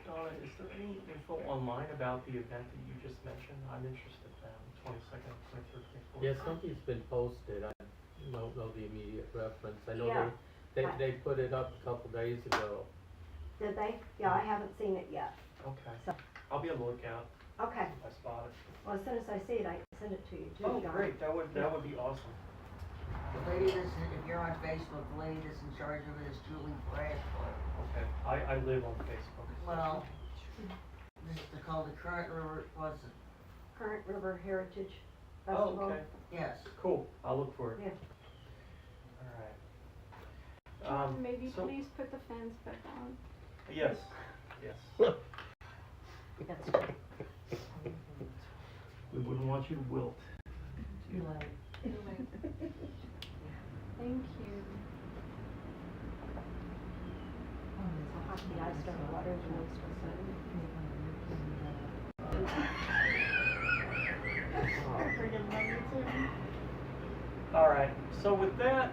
Speaker 3: Donna, is there any info online about the event that you just mentioned? I'm interested now, 22nd, 23rd, 24th.
Speaker 4: Yeah, something's been posted. I don't know the immediate reference. I know
Speaker 6: Yeah.
Speaker 4: they put it up a couple days ago.
Speaker 6: Did they? Yeah, I haven't seen it yet.
Speaker 3: Okay.
Speaker 6: So-
Speaker 3: I'll be on the lookout
Speaker 6: Okay.
Speaker 3: if I spot it.
Speaker 6: Well, as soon as I see it, I can send it to you too,
Speaker 3: Oh,
Speaker 6: John.
Speaker 3: great, that would be awesome.
Speaker 7: The lady that's, if you're on Facebook, the lady that's in charge of it is Julie Bradford.
Speaker 3: Okay, I live on Facebook.
Speaker 7: Well, this is called the Current River, what's it?
Speaker 6: Current River Heritage
Speaker 3: Oh,
Speaker 6: Festival.
Speaker 3: okay,
Speaker 7: Yes.
Speaker 3: cool, I'll look for it.
Speaker 6: Yeah.
Speaker 3: All right.
Speaker 8: Maybe
Speaker 3: so-
Speaker 8: please put the fans back on.
Speaker 3: Yes, yes. We wouldn't want you to wilt.
Speaker 7: Too late.
Speaker 8: Thank you.
Speaker 6: So how can I start watering the next
Speaker 3: All right, so with that,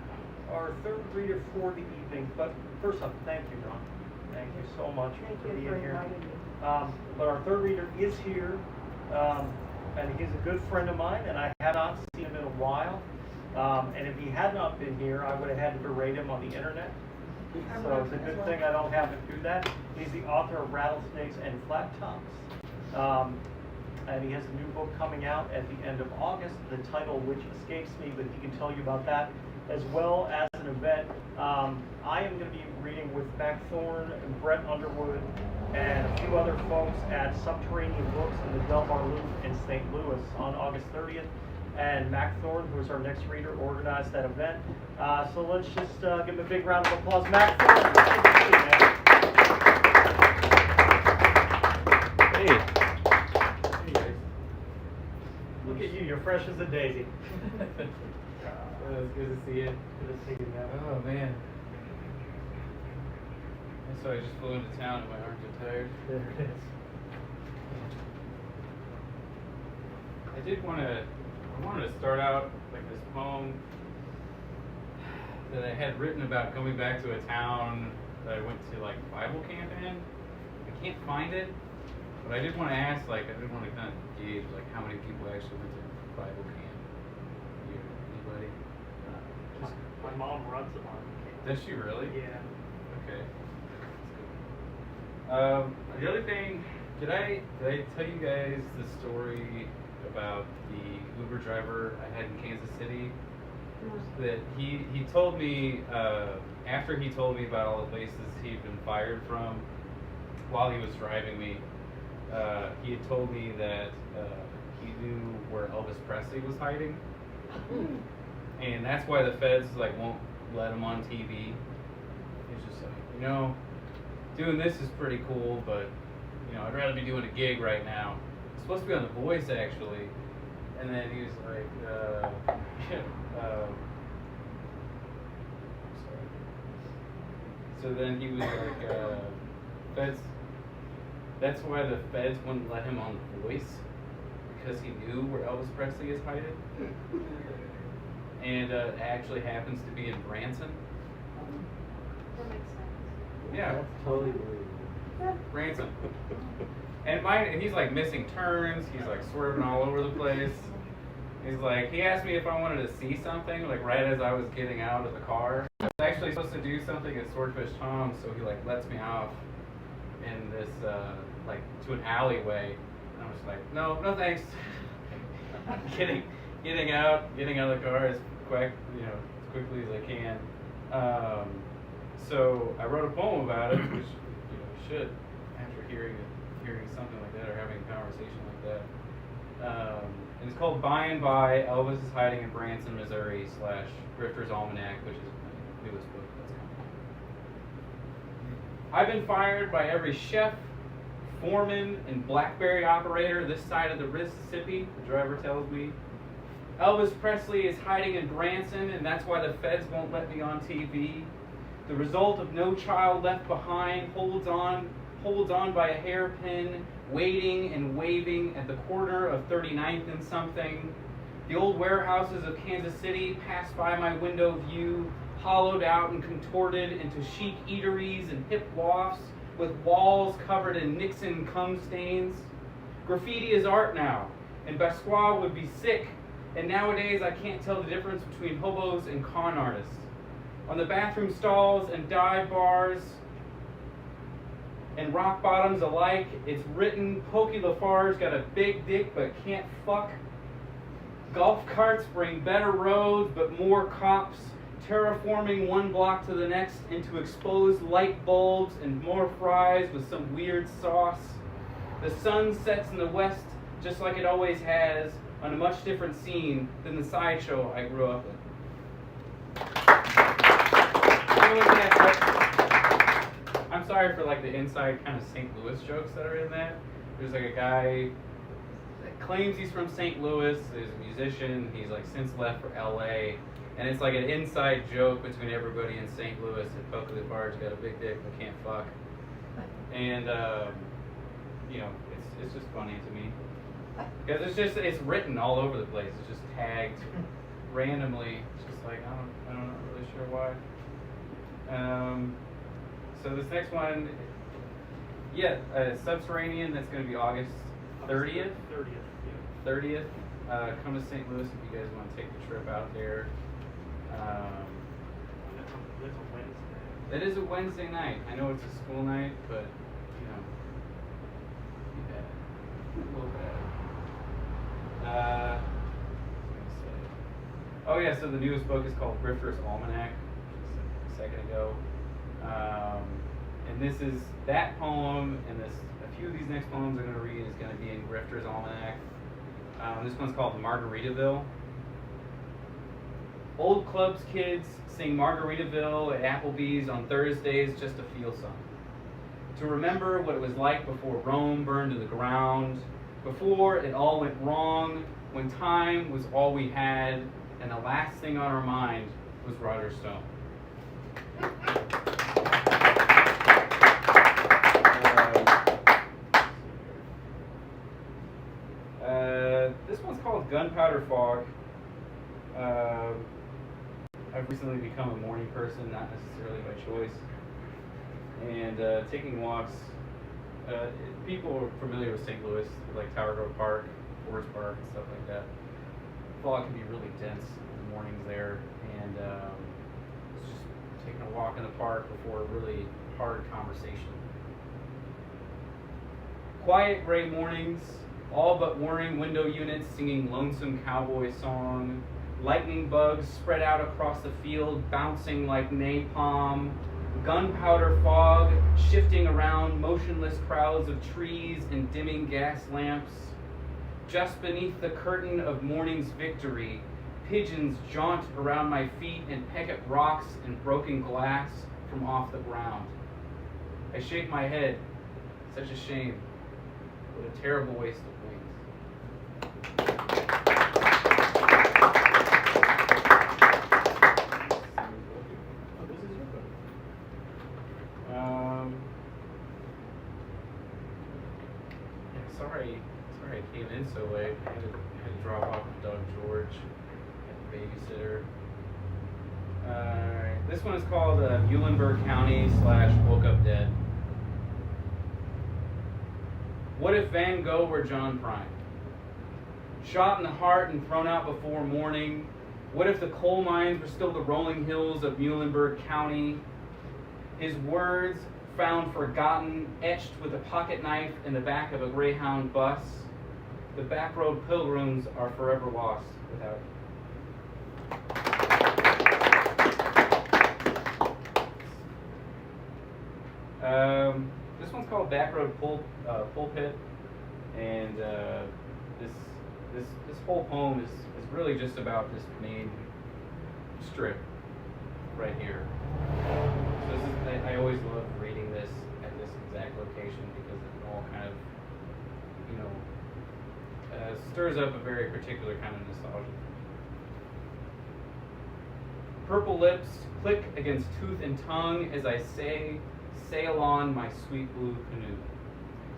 Speaker 3: our third reader for the evening, but first off, thank you, Ron. Thank you so much
Speaker 6: Thank
Speaker 3: for
Speaker 6: you
Speaker 3: being
Speaker 6: for
Speaker 3: here.
Speaker 6: inviting me.
Speaker 3: But our third reader is here, and he's a good friend of mine, and I have not seen him in a while. And if he had not been here, I would have had to berate him on the internet. So it's a good thing I don't have to do that. He's the author of Rattlesnakes and Flat Tops. And he has a new book coming out at the end of August, the title which escapes me, but he can tell you about that, as well as an event. I am going to be reading with Mack Thorn and Brett Underwood and a few other folks at Subterranean Books in the Del Mar Loop in St. Louis on August 30th. And Mack Thorn, who is our next reader, organized that event. So let's just give him a big round of applause. Mack Thorn, good to see you, man.
Speaker 4: Hey. Hey guys.
Speaker 3: Look at you, you're fresh as a daisy.
Speaker 9: It's good to see you.
Speaker 3: Good to see you, man.
Speaker 9: Oh man. So I just flew into town and my arms are tired.
Speaker 3: There it is.
Speaker 9: I wanted to start out like this poem that I had written about coming back to a town that I went to like Bible camp in. I can't find it, but I did want to ask, like, I did want to kind of gauge like how many people actually went to Bible camp. Anybody?
Speaker 3: My mom runs a Bible camp.
Speaker 9: Does she really?
Speaker 3: Yeah.
Speaker 9: Okay. The other thing, did I tell you guys the story about the Uber driver I had in Kansas City? that he told me, after he told me about all the places he'd been fired from while he was driving me, he had told me that he knew where Elvis Presley was hiding. And that's why the feds like won't let him on TV. He's just like, you know, doing this is pretty cool, but you know, I'd rather be doing a gig right now. It's supposed to be on The Voice actually. And then he was like, sorry. So then he was like, feds. That's why the feds wouldn't let him on The Voice, because he knew where Elvis Presley is hiding. And it actually happens to be in Branson.
Speaker 5: That makes sense.
Speaker 9: Yeah,
Speaker 4: That's totally believable.
Speaker 9: Branson. And he's like missing turns. He's like swerving all over the place. He's like, he asked me if I wanted to see something, like right as I was getting out of the car. I was actually supposed to do something at Swordfish Tom, so he like lets me off in this like to an alleyway. And I was like, no thanks. Getting out of the car as quickly as I can. So I wrote a poem about it, which you should after hearing something like that or having a conversation like that. And it's called By and By, Elvis is Hiding in Branson, Missouri / Grifter's Almanac, which is my newest book that's coming. I've been fired by every chef, foreman, and BlackBerry operator this side of the Mississippi, the driver tells me. Elvis Presley is hiding in Branson, and that's why the feds won't let me on TV. The result of No Child Left Behind holds on by a hairpin, waiting and waving at the corner of 39th and something. The old warehouses of Kansas City pass by my window view, hollowed out and contorted into chic eateries and hip lofts with walls covered in Nixon cum stains. Graffiti is art now, and Basquiat would be sick, and nowadays I can't tell the difference between hobos and con artists. On the bathroom stalls and dive bars and rock bottoms alike, it's written, Pokey Lafarge got a big dick but can't fuck. Golf carts bring better roads but more cops, terraforming one block to the next into exposed light bulbs and more fries with some weird sauce. The sun sets in the west just like it always has, on a much different scene than the sideshow I grew up in. I'm sorry for like the inside kind of St. Louis jokes that are in that. There's like a guy that claims he's from St. Louis, he's a musician, he's like since left for LA, and it's like an inside joke between everybody in St. Louis that Pokey Lafarge got a big dick but can't fuck. And it's just funny to me. Because it's written all over the place. It's just tagged randomly. It's just like, I'm not really sure why. So this next one, Subterranean, that's going to be August 30th. 30th. Come to St. Louis if you guys want to take the trip out there.
Speaker 3: That's a Wednesday.
Speaker 9: That is a Wednesday night. I know it's a school night, but, a little bad. So the newest book is called Grifter's Almanac, which is a second ago. And this is that poem, and a few of these next poems I'm going to read is going to be in Grifter's Almanac. This one's called Margaritaville. Old clubs kids sing Margaritaville at Applebee's on Thursdays just to feel something. To remember what it was like before Rome burned to the ground, before it all went wrong, when time was all we had, and the last thing on our mind was Roger Stone. This one's called Gunpowder Fog. I've recently become a morning person, not necessarily by choice. And taking walks, people are familiar with St. Louis, like Tower Grove Park, Forest Park, and stuff like that. Fog can be really dense in the mornings there, and it's just taking a walk in the park before a really hard conversation. Quiet gray mornings, all but whirring window units singing Lonesome Cowboy Song, Lightning bugs spread out across the field, bouncing like napalm. Gunpowder fog shifting around motionless crowds of trees and dimming gas lamps. Just beneath the curtain of morning's victory, pigeons jaunt around my feet and peck at rocks and broken glass from off the ground. I shake my head. Such a shame. What a terrible waste of wings.
Speaker 3: Oh, this is your book.
Speaker 9: Yeah, sorry I came in so late. I had to drop off with Doug George at the babysitter. This one is called Muhlenberg County / Woke Up Dead. What if Van Gogh were John Prine? Shot in the heart and thrown out before morning. What if the coal mines were still the rolling hills of Muhlenberg County? His words found forgotten, etched with a pocket knife in the back of a Greyhound bus. The backroad pilgrims are forever lost without this one's called Backroad Pulpit, and this whole poem is really just about this main strip right here. So this is, I always love reading this at this exact location because it all kind of, stirs up a very particular kind of nostalgia. Purple lips click against tooth and tongue as I sail on my sweet blue canoe.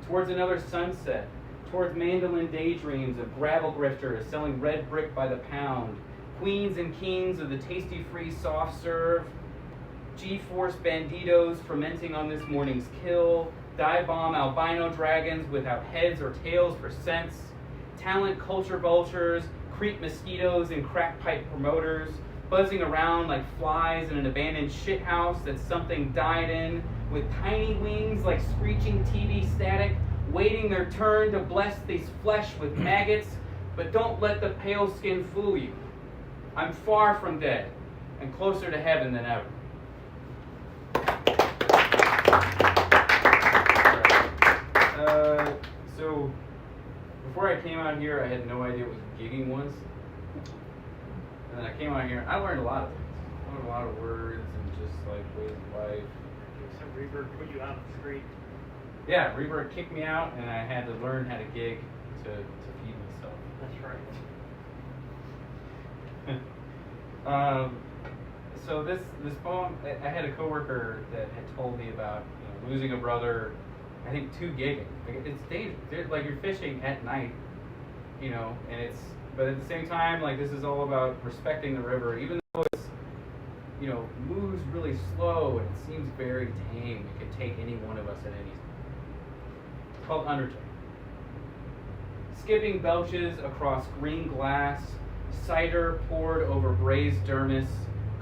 Speaker 9: Towards another sunset, towards mandolin daydreams of gravel grifters selling red brick by the pound, queens and kings of the tasty free soft serve, G-force banditos fermenting on this morning's kill, dive bomb albino dragons without heads or tails for scents, talent culture vultures, creep mosquitoes and crack pipe promoters, buzzing around like flies in an abandoned shithouse that something died in, with tiny wings like screeching TV static, waiting their turn to bless this flesh with maggots, but don't let the pale skin fool you. I'm far from dead, and closer to heaven than ever. So, before I came out here, I had no idea what gigging was. And then I came out here, I learned a lot of things. I learned a lot of words and just like ways of life.
Speaker 3: Some Reaper put you out on the street.
Speaker 9: Yeah, Reaper kicked me out and I had to learn how to gig to feed myself.
Speaker 3: That's right.
Speaker 9: So this poem, I had a coworker that had told me about losing a brother, I think, to gigging. Like, it's dangerous. Like, you're fishing at night, and but at the same time, like, this is all about respecting the river, even though it's, moves really slow and it seems very tame. It could take any one of us at any time. It's called Undertow. Skipping belches across green glass, cider poured over braised dermis,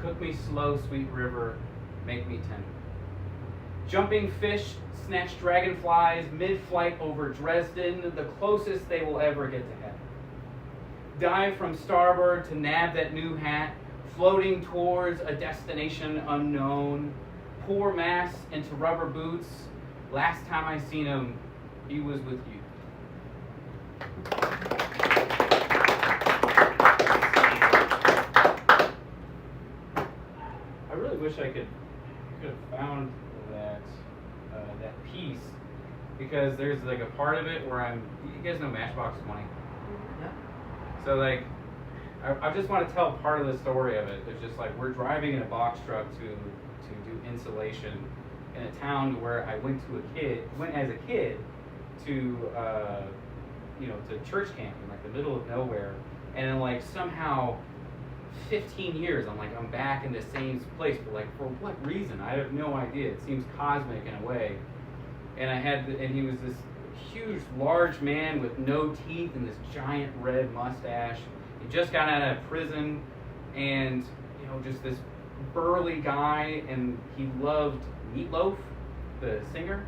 Speaker 9: cook me slow, sweet river, make me tender. Jumping fish snatch dragonflies mid-flight over Dresden, the closest they will ever get to heaven. Dive from starboard to nab that new hat, floating towards a destination unknown. Pour mass into rubber boots. Last time I seen him, he was with you. I really wish I could have found that piece, because there's like a part of it where you guys know Matchbox 20?
Speaker 7: Yeah.
Speaker 9: So like, I just want to tell part of the story of it. It's just like, we're driving in a box truck to do insulation in a town where I went as a kid to to church camp in like the middle of nowhere, and then like somehow 15 years I'm back in the same place, but like for what reason? I have no idea. It seems cosmic in a way. And he was this huge, large man with no teeth and this giant red mustache. He just got out of prison, and just this burly guy, and he loved Meatloaf, the singer,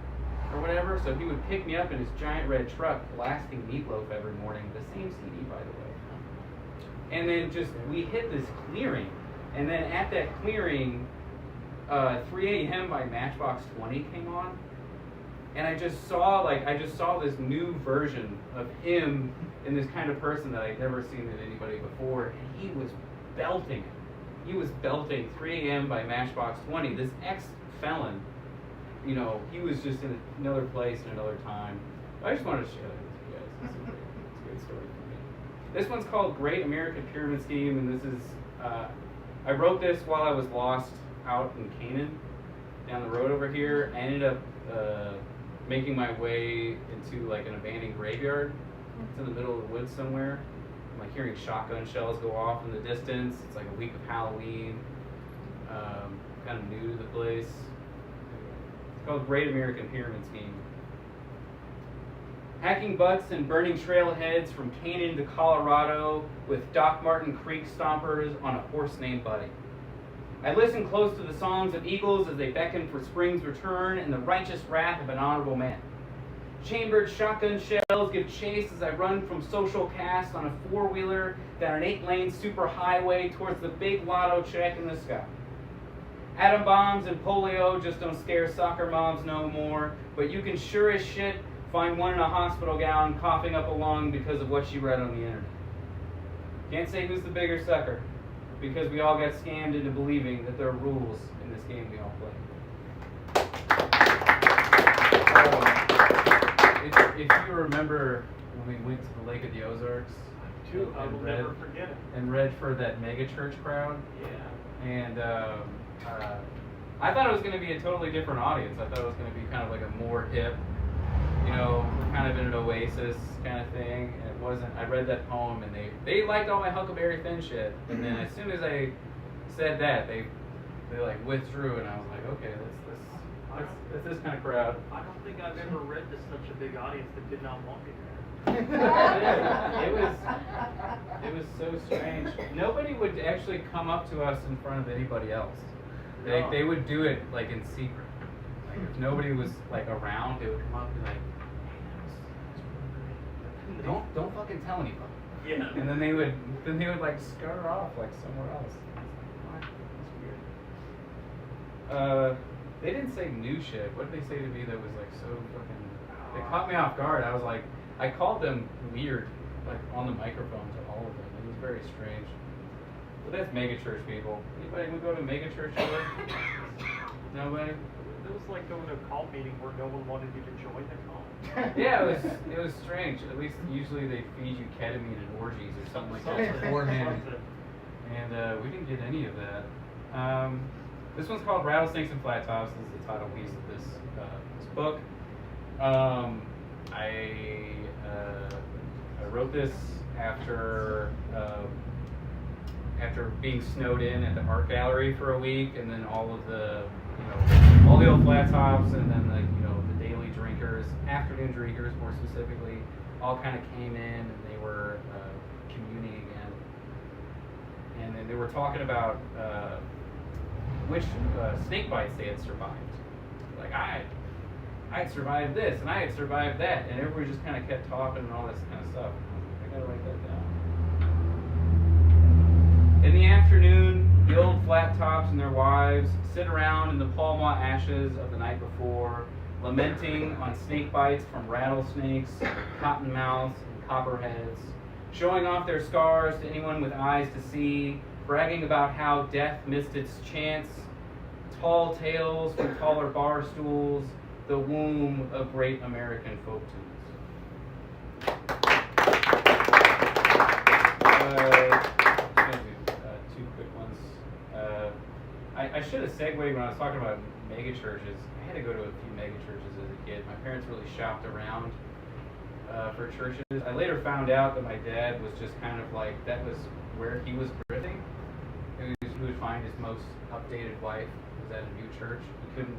Speaker 9: or whatever. So he would pick me up in his giant red truck, blasting Meatloaf every morning. The same CD, by the way. And then we hit this clearing. And then at that clearing, 3 a.m. by Matchbox 20 came on. And I just saw this new version of him and this kind of person that I'd never seen in anybody before. And he was belting it. He was belting 3 a.m. by Matchbox 20. This ex-felon, you know, he was just in another place and another time. I just wanted to share that with you guys. It's a great story for me. This one's called Great American Pyramid Scheme, and this is, I wrote this while I was lost out in Canaan, down the road over here. I ended up making my way into like an abandoned graveyard. It's in the middle of the woods somewhere. I'm like hearing shotgun shells go off in the distance. It's like a week of Halloween. Kind of new to the place. It's called Great American Pyramid Scheme. Hacking butts and burning trailheads from Canaan to Colorado with Doc Martin Creek stompers on a horse named Buddy. I listen close to the songs of eagles as they beckon for spring's return and the righteous wrath of an honorable man. Chambered shotgun shells give chase as I run from social cast on a four-wheeler down an 8-lane superhighway towards the big lotto check in the sky. Atom bombs and polio just don't scare soccer moms no more, but you can sure as shit find one in a hospital gown coughing up a lung because of what she read on the internet. Can't say who's the bigger sucker, because we all got scammed into believing that there are rules in this game we all play. If you remember when we went to the Lake of the Ozarks,
Speaker 3: I will never forget it.
Speaker 9: And read for that mega church crowd.
Speaker 3: Yeah.
Speaker 9: And I thought it was going to be a totally different audience. I thought it was going to be kind of like a more hip, you know, we're kind of in an oasis kind of thing. And it wasn't. I read that poem and they liked all my Huckleberry Finn shit. And then as soon as I said that, they like withdrew, and I was like, okay, that's this kind of crowd.
Speaker 3: I don't think I've ever read to such a big audience that did not want me there.
Speaker 9: It was so strange. Nobody would actually come up to us in front of anybody else. They would do it like in secret. Like if nobody was like around, they would come up and be like, "Hey, that was don't fucking tell anybody."
Speaker 3: Yeah.
Speaker 9: And then they would like scurry off like somewhere else. That's weird. They didn't say new shit. What did they say to me that was like so fucking? They caught me off guard. I was like, I called them weird, like on the microphone to all of them. It was very strange. But that's megachurch people. Anybody would go to a megachurch ever? Nobody?
Speaker 3: It was like going to a call meeting where no one wanted you to join the call.
Speaker 9: Yeah, it was strange. At least usually they feed you ketamine and orgies or something like that beforehand. And we didn't get any of that. This one's called Rattlesnakes and Flat Tops. This is the title piece of this book. I wrote this after being snowed in at the art gallery for a week, and then all the old flat tops, and then the daily drinkers, afternoon drinkers more specifically, all kind of came in and they were communing again, and then they were talking about which snake bites they had survived. Like I had survived this, and I had survived that, and everybody just kind of kept talking and all this kind of stuff. I gotta write that down. In the afternoon, the old flat tops and their wives sit around in the Pall Mall ashes of the night before, lamenting on snake bites from rattlesnakes, cottonmouths, and copperheads, showing off their scars to anyone with eyes to see, bragging about how death missed its chance, tall tales from taller bar stools, the womb of great American folk tunes. Two quick ones. I should have segued when I was talking about mega churches. I had to go to a few mega churches as a kid. My parents really shopped around for churches. I later found out that my dad was just kind of like, that was where he was drifting. He would find his most updated wife was at a new church. He couldn't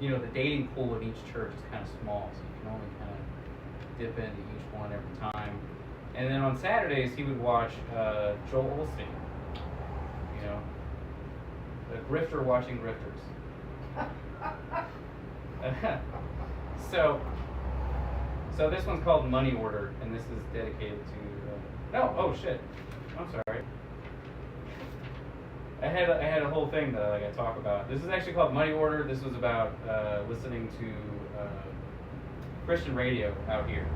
Speaker 9: the dating pool in each church is kind of small, so you can only kind of dip into each one every time. And then on Saturdays, he would watch Joel Osteen. The grifter watching grifters. So this one's called Money Order, and this is dedicated to... Oh I had a whole thing that I got to talk about. This is actually called Money Order. This was about listening to Christian radio out here.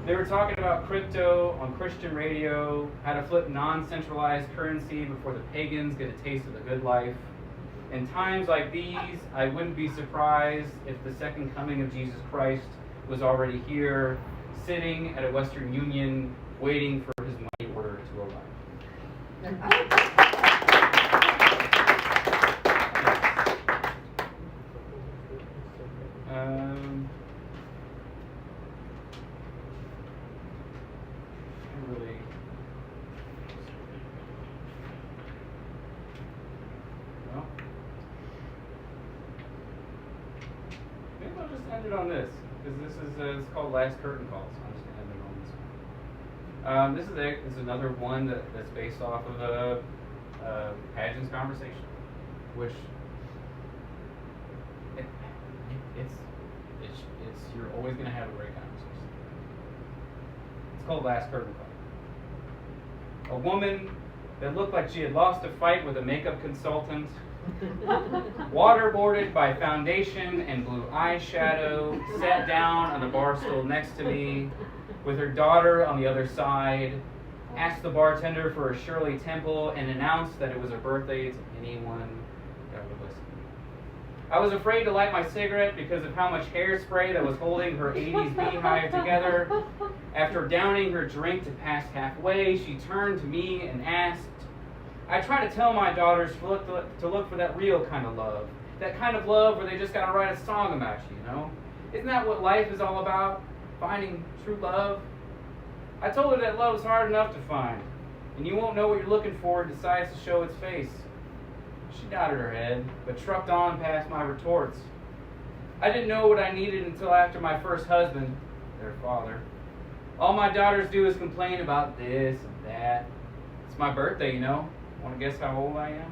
Speaker 9: They were talking about crypto on Christian radio, how to flip non-centralized currency before the pagans get a taste of the good life. In times like these, I wouldn't be surprised if the second coming of Jesus Christ was already here, sitting at a Western Union, waiting for his money order to arrive. Maybe I'll just end it on this, because this is it's called Last Curtain Calls. I'm just gonna end it on this one. This is another one that's based off of a Pageant's conversation, which it's you're always gonna have a great conversation. It's called Last Curtain Call. A woman that looked like she had lost a fight with a makeup consultant, waterboarded by foundation and blue eyeshadow, sat down on the bar stool next to me with her daughter on the other side, asked the bartender for a Shirley Temple, and announced that it was a birthday to anyone that would listen. I was afraid to light my cigarette because of how much hairspray that was holding her 80s beehive together. After downing her drink to past halfway, she turned to me and asked, I try to tell my daughters to look for that real kind of love. That kind of love where they just gotta write a song about you, you know? Isn't that what life is all about? Finding true love? I told her that love is hard enough to find, and you won't know what you're looking for and decides to show its face. She nodded her head, but trucked on past my retorts. I didn't know what I needed until after my first husband, their father. All my daughters do is complain about this and that. It's my birthday, you know. Want to guess how old I am?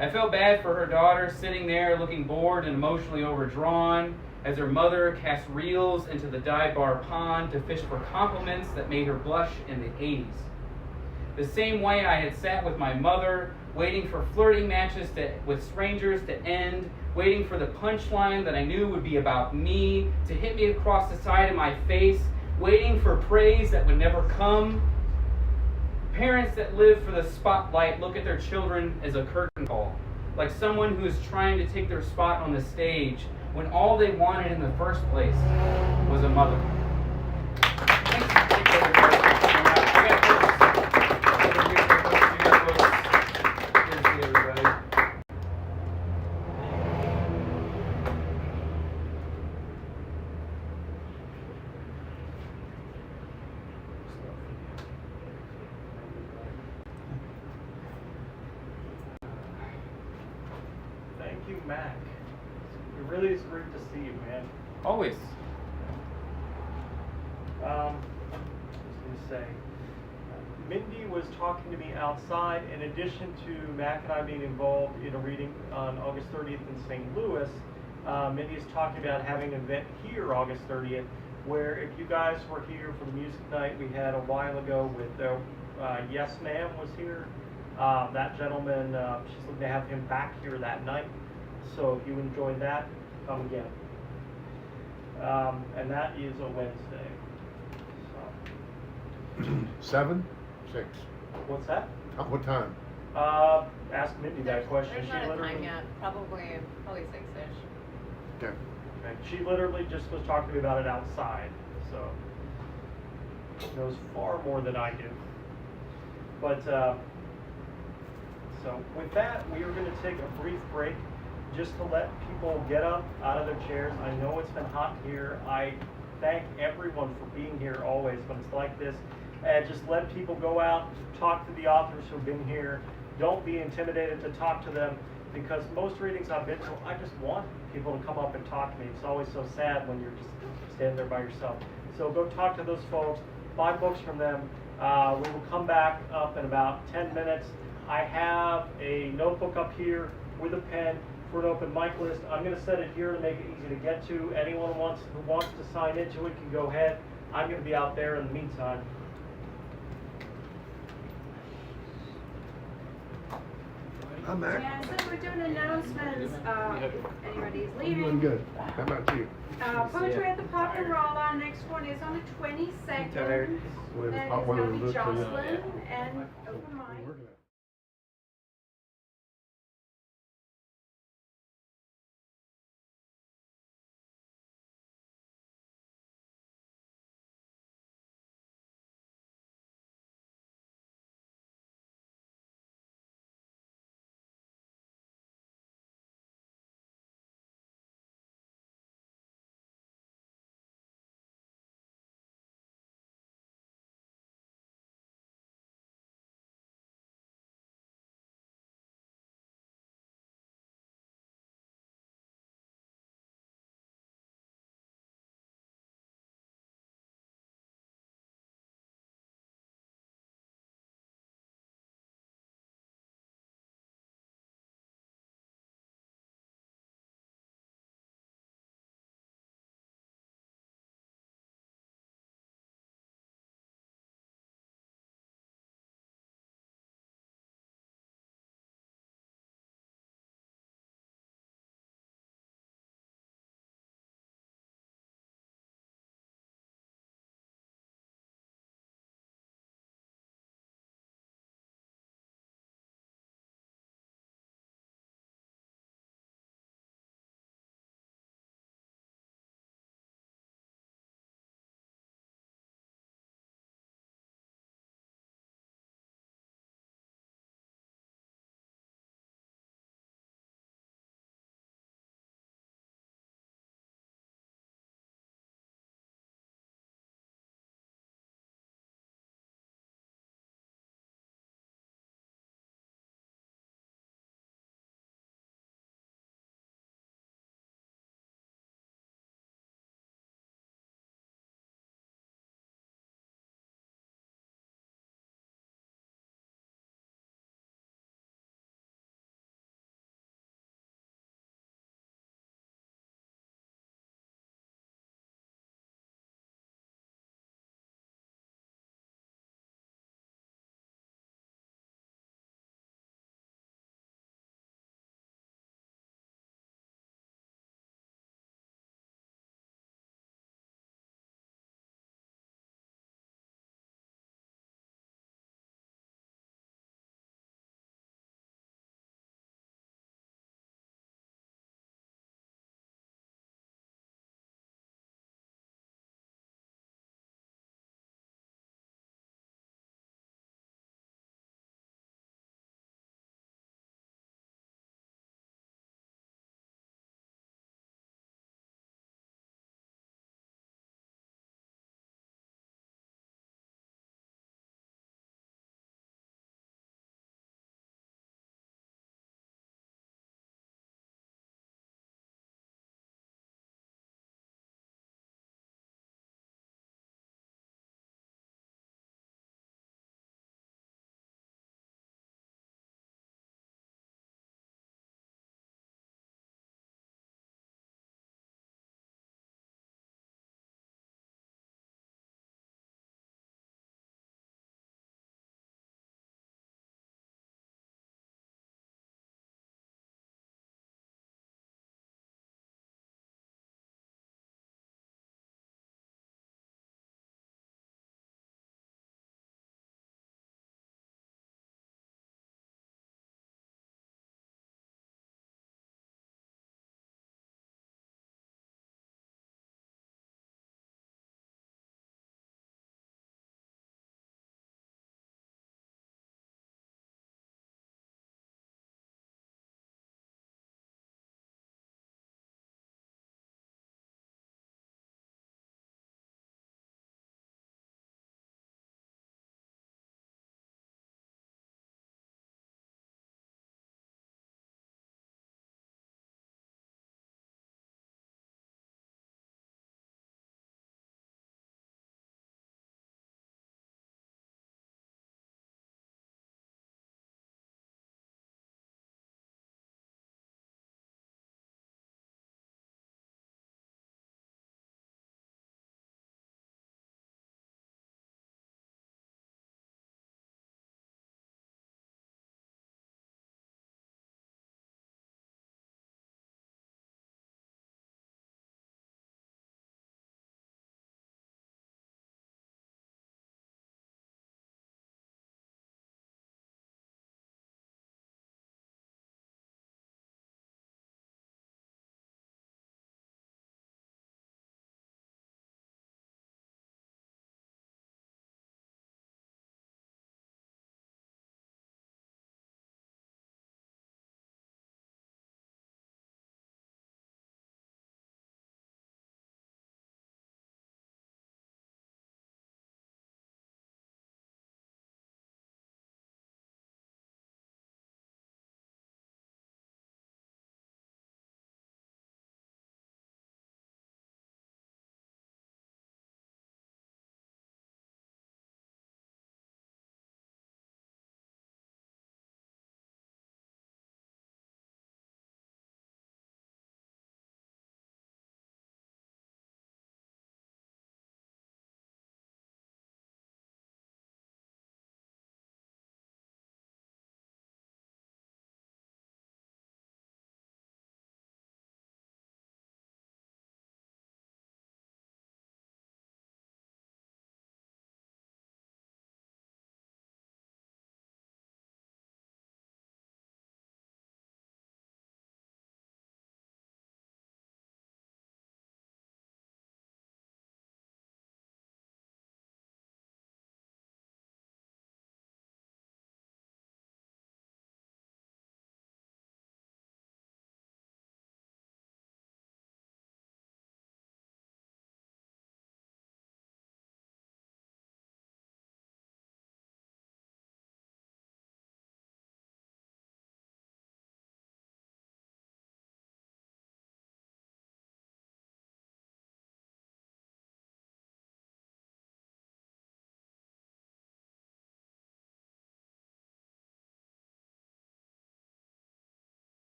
Speaker 9: I felt bad for her daughter, sitting there looking bored and emotionally overdrawn as her mother cast reels into the dive bar pond to fish for compliments that made her blush in the 80s. The same way I had sat with my mother, waiting for flirting matches with strangers to end, waiting for the punchline that I knew would be about me to hit me across the side of my face, waiting for praise that would never come. Parents that live for the spotlight look at their children as a curtain call, like someone who is trying to take their spot on the stage when all they wanted in the first place was a mother.
Speaker 3: Thank you, Mack. It really is great to see you, man.
Speaker 9: Always.
Speaker 3: I was going to say, Mindy was talking to me outside. In addition to Mack and I being involved in a reading on August 30th in St. Louis, Mindy is talking about having an event here August 30th, where if you guys were here for the music night we had a while ago with Yes Ma'am was here. That gentleman, she's looking to have him back here that night. So if you enjoyed that, come again. And that is a Wednesday. So.
Speaker 2: 7? 6.
Speaker 3: What's that?
Speaker 2: What time?
Speaker 3: Ask Mindy that question.
Speaker 5: There's
Speaker 3: She
Speaker 5: not a
Speaker 3: literally,
Speaker 5: time yet. Probably 6-ish.
Speaker 2: Okay.
Speaker 3: okay, she literally just was talking to me about it outside. So knows far more than I do. But so with that, we are going to take a brief break just to let people get up out of their chairs. I know it's been hot here. I thank everyone for being here always when it's like this. And just let people go out, talk to the authors who've been here. Don't be intimidated to talk to them, because most readings I've been to, I just want people to come up and talk to me. It's always so sad when you're just standing there by yourself. So go talk to those folks, buy books from them. We will come back up in about 10 minutes. I have a notebook up here with a pen for an open mic list. I'm going to set it here to make it easy to get to. Anyone who wants to sign into it can go ahead. I'm going to be out there in the meantime.
Speaker 2: Hi, Mac.
Speaker 10: Yeah, so we're doing announcements, anybody's
Speaker 2: I'm
Speaker 10: leaving.
Speaker 2: doing good. How about you?
Speaker 10: Poetry at the Pop and Roll On, next one is on the 22nd.
Speaker 2: With
Speaker 10: That
Speaker 2: hot
Speaker 10: is
Speaker 2: weather
Speaker 10: gonna be
Speaker 2: look, so yeah.
Speaker 10: Jocelyn and open mic.
Speaker 2: Working it.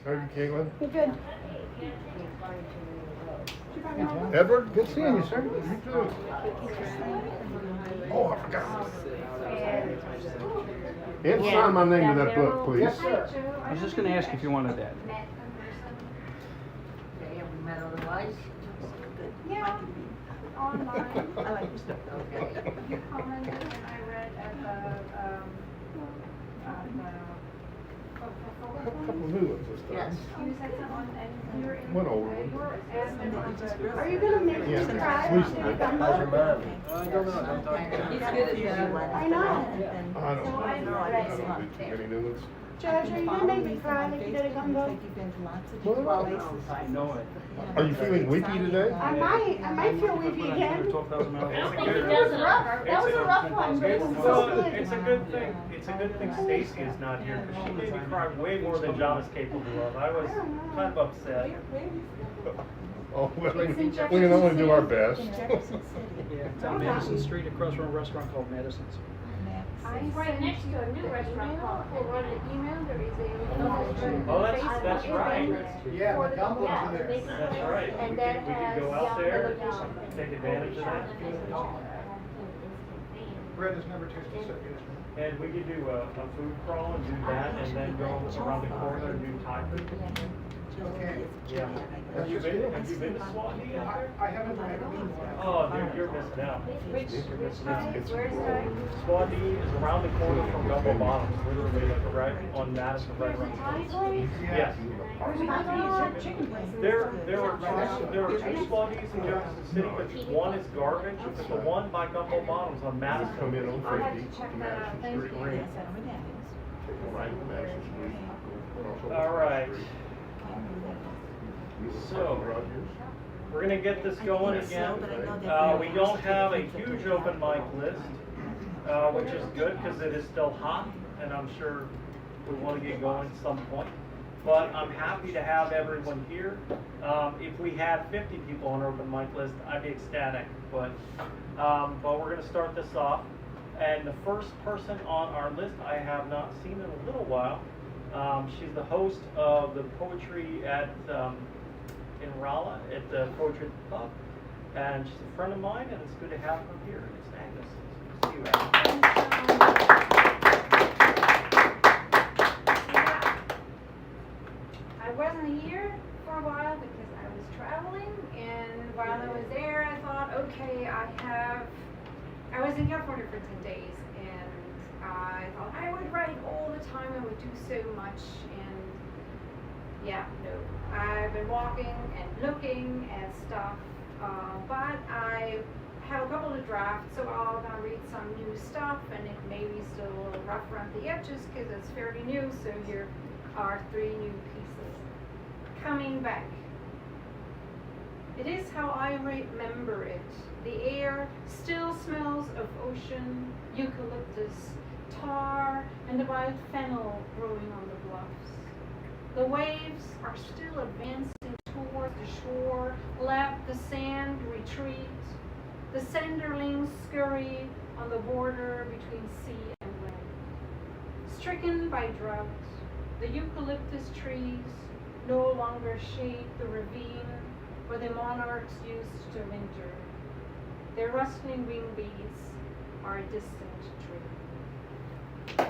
Speaker 2: How are you, Caitlin?
Speaker 1: You good?
Speaker 2: Edward, good seeing you, sir. You too. Oh, I forgot. And sign my name to that book, please.
Speaker 11: I was just gonna ask if you wanted that.
Speaker 7: Okay, have we met otherwise?
Speaker 8: Yeah, online.
Speaker 7: I like your stuff. Okay.
Speaker 8: You commented and I read at the,
Speaker 2: A couple new ones this time.
Speaker 7: Yes.
Speaker 8: you said someone and you're in.
Speaker 2: One old one.
Speaker 8: You're admin on the.
Speaker 1: Are you gonna make me
Speaker 2: Yeah,
Speaker 1: cry?
Speaker 2: please.
Speaker 1: Did it come
Speaker 11: How's your
Speaker 1: up?
Speaker 11: mom?
Speaker 7: He's good at that.
Speaker 1: I know.
Speaker 2: I don't do too many new ones.
Speaker 1: Judge, are you gonna make me cry like you did a gumbo?
Speaker 11: I know it.
Speaker 2: Are you feeling weepy today?
Speaker 1: I might feel weepy again.
Speaker 11: 12,000 miles.
Speaker 3: It's a
Speaker 1: That
Speaker 3: good-
Speaker 1: was rough. That was a rough one, but it was so
Speaker 3: Well,
Speaker 1: good.
Speaker 3: it's a good thing. It's a good thing Stacy is not here because she made me cry way more than John is capable of. I was kind of upset.
Speaker 2: Oh, well, we can only do our best.
Speaker 11: Yeah, it's on Madison Street across from a restaurant called Madison's.
Speaker 8: It's right next to a new restaurant called, or the email, there is a.
Speaker 3: Oh, that's right.
Speaker 11: Yeah,
Speaker 8: the gumbo's
Speaker 3: That's right.
Speaker 8: And
Speaker 3: We
Speaker 8: that
Speaker 3: could
Speaker 8: has
Speaker 3: go out there,
Speaker 8: yum.
Speaker 3: take advantage of that.
Speaker 11: Bread has never tasted so good.
Speaker 3: And we could do a food crawl and do that and then go around the corner and do Thai food.
Speaker 11: Okay.
Speaker 3: Yeah. Have you been to Swansea out there?
Speaker 11: I haven't been one.
Speaker 3: Oh, dude, you're missing out.
Speaker 8: Which Thai?
Speaker 2: It's-
Speaker 8: Where's Thai?
Speaker 3: Swansea is around the corner from Gumbo Bottoms, literally like right on Madison, right around the
Speaker 8: Thai
Speaker 3: corner.
Speaker 8: place?
Speaker 3: Yes. There are two Swanseas in Jefferson City, but one is garbage, but the one by Gumbo Bottoms on Madison.
Speaker 2: Come in on
Speaker 8: I'll have
Speaker 2: 50
Speaker 8: to check
Speaker 2: to
Speaker 8: that out.
Speaker 2: Madison
Speaker 8: Thank
Speaker 2: Street.
Speaker 8: you.
Speaker 2: Take a right to Madison Street. Cross over
Speaker 3: All right.
Speaker 2: Street.
Speaker 3: So,
Speaker 2: Rogers.
Speaker 3: we're gonna get this going again. We don't have a huge open mic list, which is good because it is still hot, and I'm sure we want to get going at some point. But I'm happy to have everyone here. If we had 50 people on our open mic list, I'd be ecstatic. But we're gonna start this off. And the first person on our list I have not seen in a little while. She's the host of the poetry at in Rolla at the Poetry Pub, and she's a friend of mine, and it's good to have her here. It's Agnes. It's good to see you, Agnes.
Speaker 10: I wasn't here for a while because I was traveling, and while I was there, I thought, okay, I was in California for 10 days, and I thought I would write all the time, I would do so much, and yeah, no. I've been walking and looking at stuff, but I have a couple of drafts, so I'm gonna read some new stuff, and it may be still a little rough around the edges because it's fairly new, so here are 3 new pieces. Coming back. It is how I remember it. The air still smells of ocean, eucalyptus, tar, and the wild fennel growing on the bluffs. The waves are still advancing towards the shore, lap the sand, retreat. The sanderlings scurry on the border between sea and land. Stricken by drought, the eucalyptus trees no longer shade the ravine where the monarchs used to winter. Their rustling wing beats are a distant dream.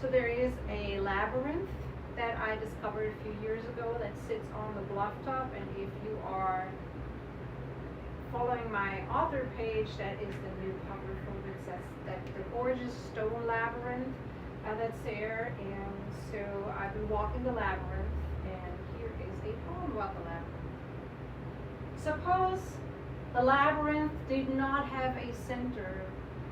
Speaker 10: So there is a labyrinth that I discovered a few years ago that sits on the bluff top, and if you are following my author page, that is the new cover photo. It says that the gorgeous stone labyrinth that's there, and so I've been walking the labyrinth, and here is a poem about the labyrinth. Suppose the labyrinth did not have a center,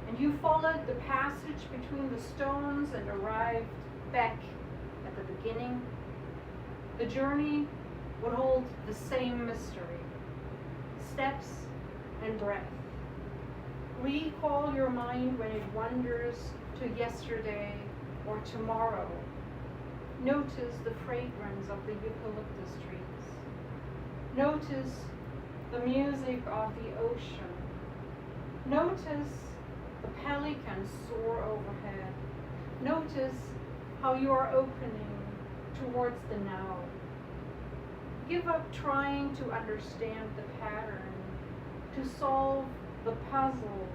Speaker 10: and you followed the passage between the stones and arrived back at the beginning. The journey would hold the same mystery, steps and breath. Recall your mind when it wanders to yesterday or tomorrow. Notice the fragrance of the eucalyptus trees. Notice the music of the ocean. Notice The pelicans soar overhead. Notice how you are opening towards the now. Give up trying to understand the pattern, to solve the puzzle,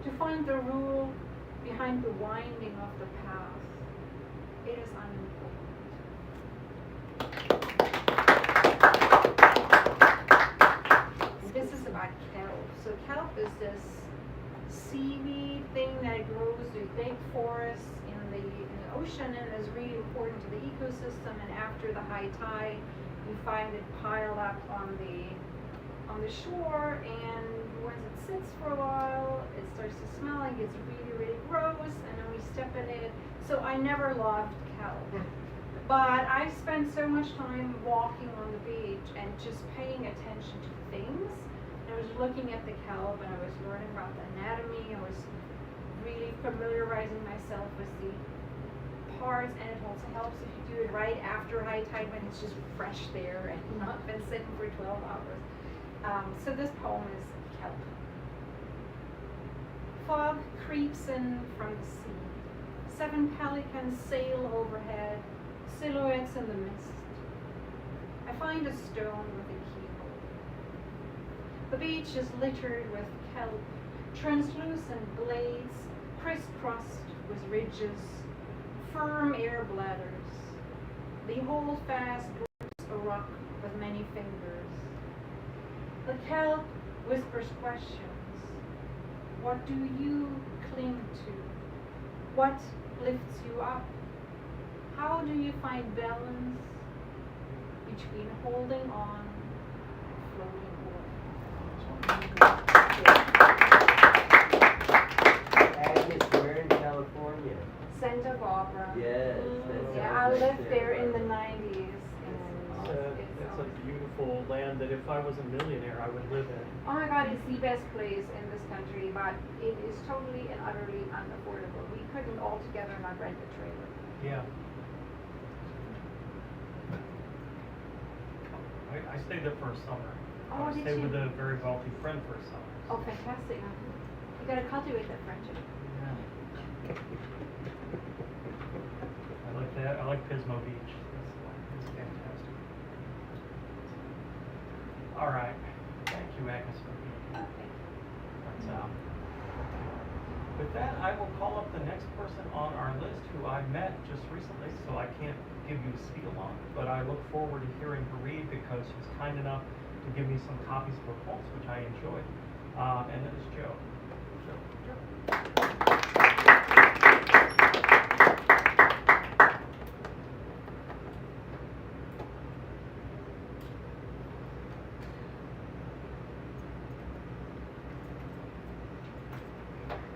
Speaker 10: to find the rule behind the winding of the path. It is unimportant. This is about kelp. So kelp is this seaweed thing that grows in big forests in the ocean and is really important to the ecosystem. And after the high tide, you find it piled up on the shore, and once it sits for a while, it starts to smell and gets really, really gross, and then we step in it. So I never loved kelp. But I spent so much time walking on the beach and just paying attention to things. I was looking at the kelp and I was learning about the anatomy. I was really familiarizing myself with the parts, and it also helps if you do it right after high tide when it's just fresh there and not been sitting for 12 hours. So this poem is kelp. Fog creeps in from the sea. 7 pelicans sail overhead, silhouettes in the mist. I find a stone with a keyhole. The beach is littered with kelp, translucent blades, crisscrossed with ridges, firm air bladders. The holdfast grips a rock with many fingers. The kelp whispers questions. What do you cling to? What lifts you up? How do you find balance between holding on and floating away?
Speaker 12: Agnes, we're in California.
Speaker 10: Santa Barbara.
Speaker 12: Yes.
Speaker 10: Yeah, I lived there in the 90s.
Speaker 11: It's a beautiful land that if I was a millionaire, I would live in.
Speaker 10: Oh my God, it's the best place in this country, but it is totally and utterly unaffordable. We couldn't altogether not rent a trailer.
Speaker 3: Yeah. I stayed there for a summer.
Speaker 10: Oh,
Speaker 3: I
Speaker 10: did
Speaker 3: stayed
Speaker 10: you?
Speaker 3: with a very wealthy friend for a summer.
Speaker 10: Oh, fantastic. You gotta cultivate that friendship.
Speaker 3: Yeah. I like that. I like Pismo Beach. It's fantastic. All right. Thank you, Agnes, for being here. But, with that, I will call up the next person on our list who I met just recently, so I can't give you a spiel on, but I look forward to hearing her read because she was kind enough to give me some copies of her poems, which I enjoyed. And that is Joe.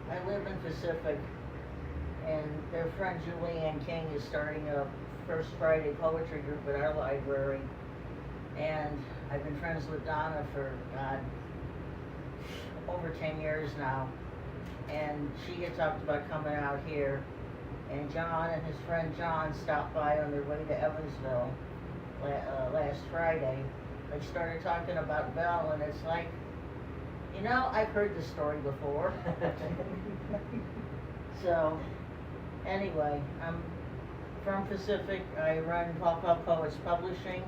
Speaker 7: I live in Pacific, and their friend Julianne King is starting a First Friday poetry group at our library. And I've been friends with Donna for, God, over 10 years now. And she had talked about coming out here. And John and his friend John stopped by on their way to Evansville last Friday. They started talking about Belle, and it's like, you know, I've heard this story before. So, anyway, I'm from Pacific. I run Pop Poets Publishing.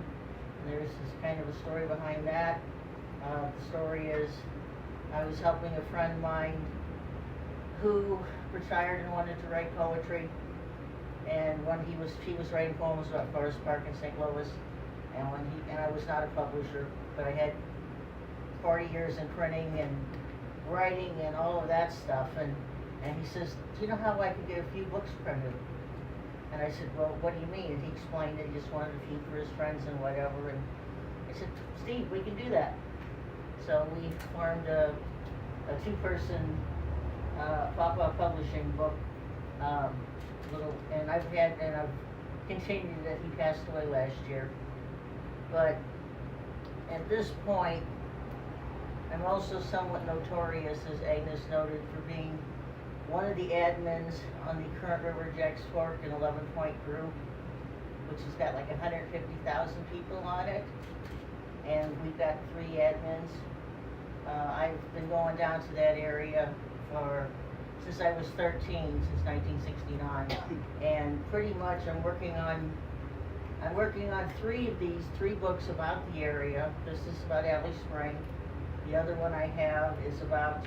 Speaker 7: There's this kind of a story behind that. The story is, I was helping a friend of mine who retired and wanted to write poetry. And when he was writing poems about Forest Park in St. Louis, and I was not a publisher, but I had 40 years in printing and writing and all of that stuff. And he says, do you know how I could get a few books printed? And I said, well, what do you mean? And he explained that he just wanted a few for his friends and whatever. And I said, Steve, we can do that. So we formed a 2-person pop-up publishing book. And I've continued that. He passed away last year. But at this point, I'm also somewhat notorious, as Agnes noted, for being one of the admins on the Current River Jacks Fork and 11 Point group, which has got like 150,000 people on it. And we've got 3 admins. I've been going down to that area for since I was 13, since 1969. And pretty much I'm working on 3 of these, 3 books about the area. This is about Alley Spring. The other one I have is about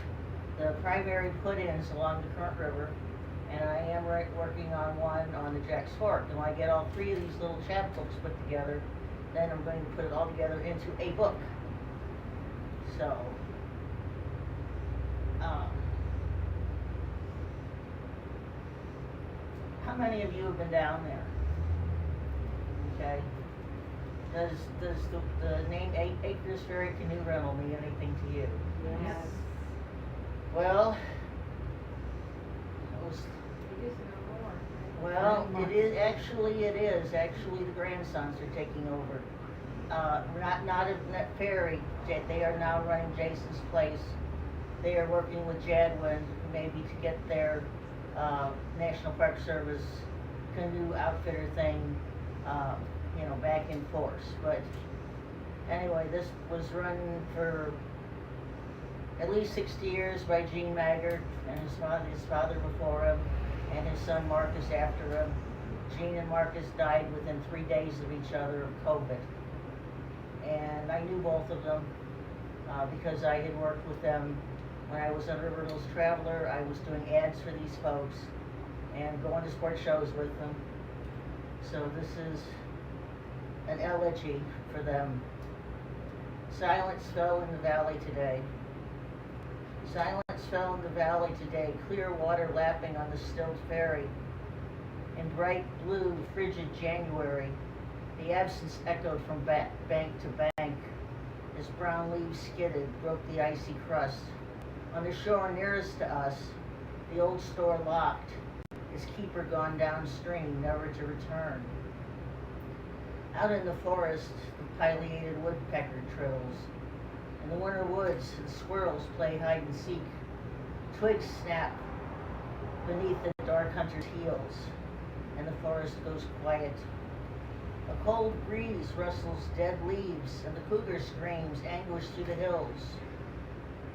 Speaker 7: the primary put-ins along the Current River. And I am working on one on the Jack's Fork. And when I get all 3 of these little chapbooks put together, then I'm going to put it all together into a book. So, how many of you have been down there? Okay. Does the name Acres Ferry Canoe Rental mean anything to you?
Speaker 5: Yes.
Speaker 7: Well, it is actually the grandsons are taking over. Not at Ferry. They are now running Jason's Place. They are working with Jadwin maybe to get their National Park Service canoe outfitter thing, back in force. But anyway, this was run for at least 60 years by Gene Maggard and his father before him, and his son Marcus after him. Gene and Marcus died within 3 days of each other of COVID. And I knew both of them because I had worked with them when I was on River Hills Traveler. I was doing ads for these folks and going to sports shows with them. So this is an elegy for them. Silence fell in the valley today. Silence fell in the valley today, clear water lapping on the stilt ferry. In bright blue, frigid January, the absence echoed from bank to bank. As brown leaves skidded, broke the icy crust. On the shore nearest to us, the old store locked, its keeper gone downstream, never to return. Out in the forest, the pileated woodpecker trills. In the winter woods, the squirrels play hide and seek. Twigs snap beneath the dark hunter's heels, and the forest goes quiet. A cold breeze rustles dead leaves, and the cougar screams anguish through the hills.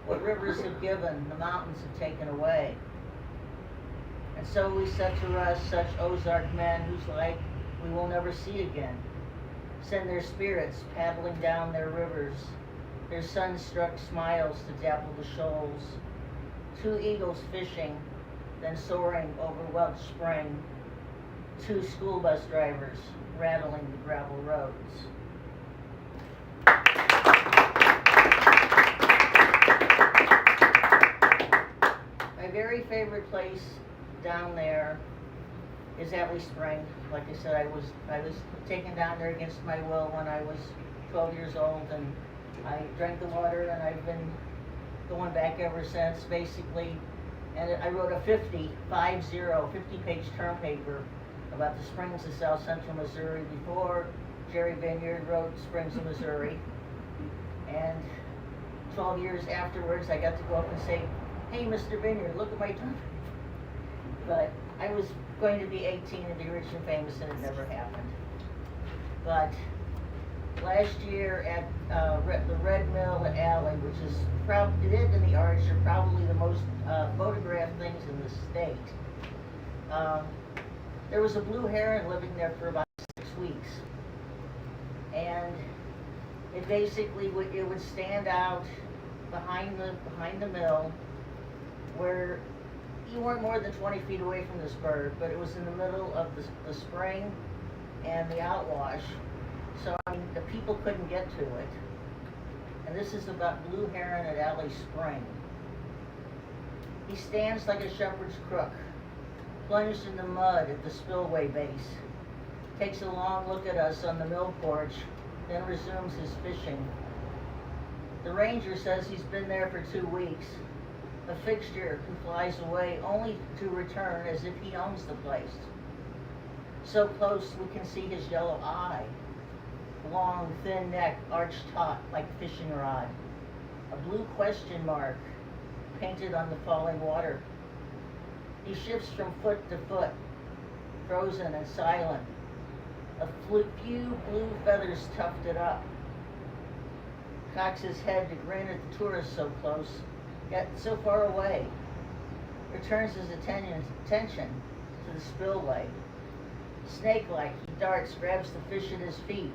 Speaker 7: What rivers have given, the mountains have taken away. And so we set to rest such Ozark men whose like we will never see again. Send their spirits paddling down their rivers, their sun-struck smiles to dapple the shoals. 2 eagles fishing, then soaring over Welch Spring. 2 school bus drivers rattling the gravel roads. My very favorite place down there is Alley Spring. Like I said, I was taken down there against my will when I was 12 years old, and I drank the water, and I've been going back ever since, basically. And I wrote a 50-page term paper about the springs of South Central Missouri before Jerry Vineyard wrote Springs of Missouri. And 12 years afterwards, I got to go up and say, "Hey, Mr. Vineyard, look at my term paper." But I was going to be 18 and be rich and famous, and it never happened. But last year at the Red Mill at Alley, which is it and the Arch are probably the most photographed things in the state. There was a blue heron living there for about 6 weeks, and it basically would stand out behind the mill, where you weren't more than 20 feet away from this bird, but it was in the middle of the spring and the outwash, so I mean the people couldn't get to it. And this is about blue heron at Alley Spring. He stands like a shepherd's crook, plunged in the mud at the spillway base, takes a long look at us on the mill porch, then resumes his fishing. The ranger says he's been there for 2 weeks, a fixture who flies away only to return as if he owns the place. So close we can see his yellow eye, long, thin neck arched taut like a fishing rod, a blue question mark painted on the falling water. He shifts from foot to foot, frozen and silent, a few blue feathers tufted up. Cocks his head to grin at the tourists so close, yet so far away. returns his attention to the spillway. Snake-like, he darts, grabs the fish at his feet,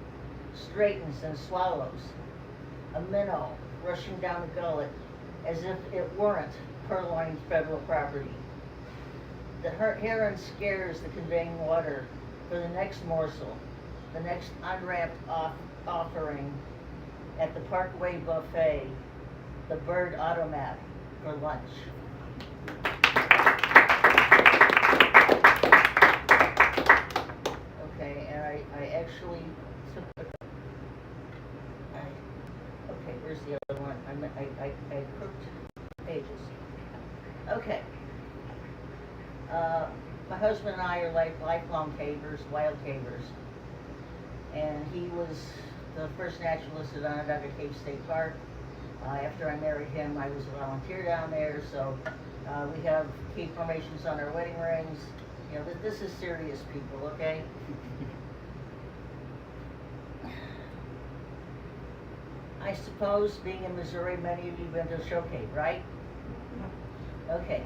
Speaker 7: straightens and swallows. A minnow rushing down the gullet as if it weren't purloined federal property. The heron scares the conveying water for the next morsel, the next unwrapped offering at the Parkway Buffet, the bird automat for lunch. Okay, and I actually took the, okay, where's the other one? I crooked pages. Okay. My husband and I are like lifelong cavers, wild cavers. And he was the first naturalist at Onondaga Cave State Park. After I married him, I was a volunteer down there, so we have cave formations on our wedding rings. You know, this is serious, people, okay? I suppose, being in Missouri, many of you have been to Show Cave, right? Okay.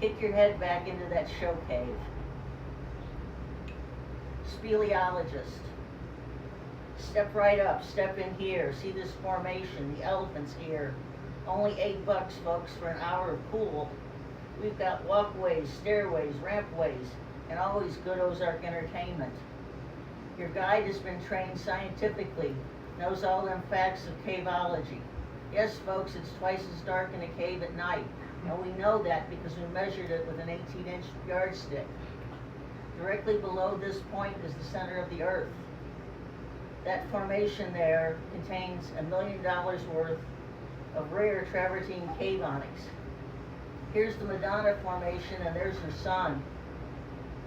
Speaker 7: Kick your head back into that show cave. Speleologist. Step right up, step in here, see this formation, the elephants here. Only $8, folks, for an hour of pool. We've got walkways, stairways, rampways, and always good Ozark entertainment. Your guide has been trained scientifically, knows all them facts of caveology. Yes, folks, it's twice as dark in a cave at night. And we know that because we measured it with an 18-inch yardstick. Directly below this point is the center of the earth. That formation there contains $1 million worth of rare travertine cave onyx. Here's the Madonna Formation, and there's her son.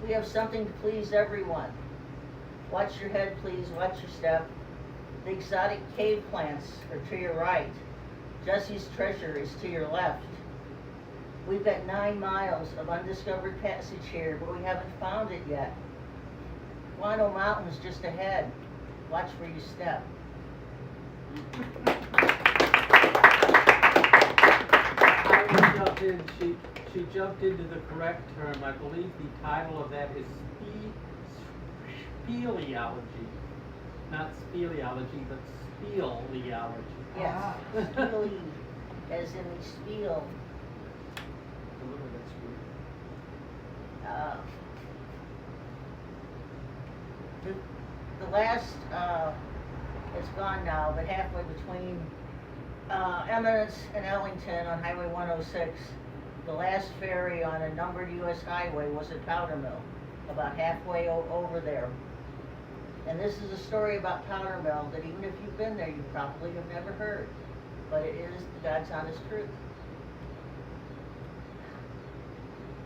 Speaker 7: We have something to please everyone. Watch your head, please, watch your step. The exotic cave plants are to your right. Jesse's treasure is to your left. We've got 9 miles of undiscovered passage here, but we haven't found it yet. Guano Mountain's just ahead. Watch where you step.
Speaker 4: I jumped in, she jumped into the correct term. I believe the title of that is speleology. Not speleology, but speleology.
Speaker 7: Yes, spele, as in the spiel. The last, it's gone now, but halfway between Eminence and Ellington on Highway 106, the last ferry on a numbered U.S. highway was at Powder Mill, about halfway over there. And this is a story about Powder Mill that even if you've been there, you probably have never heard, but it is the God's honest truth.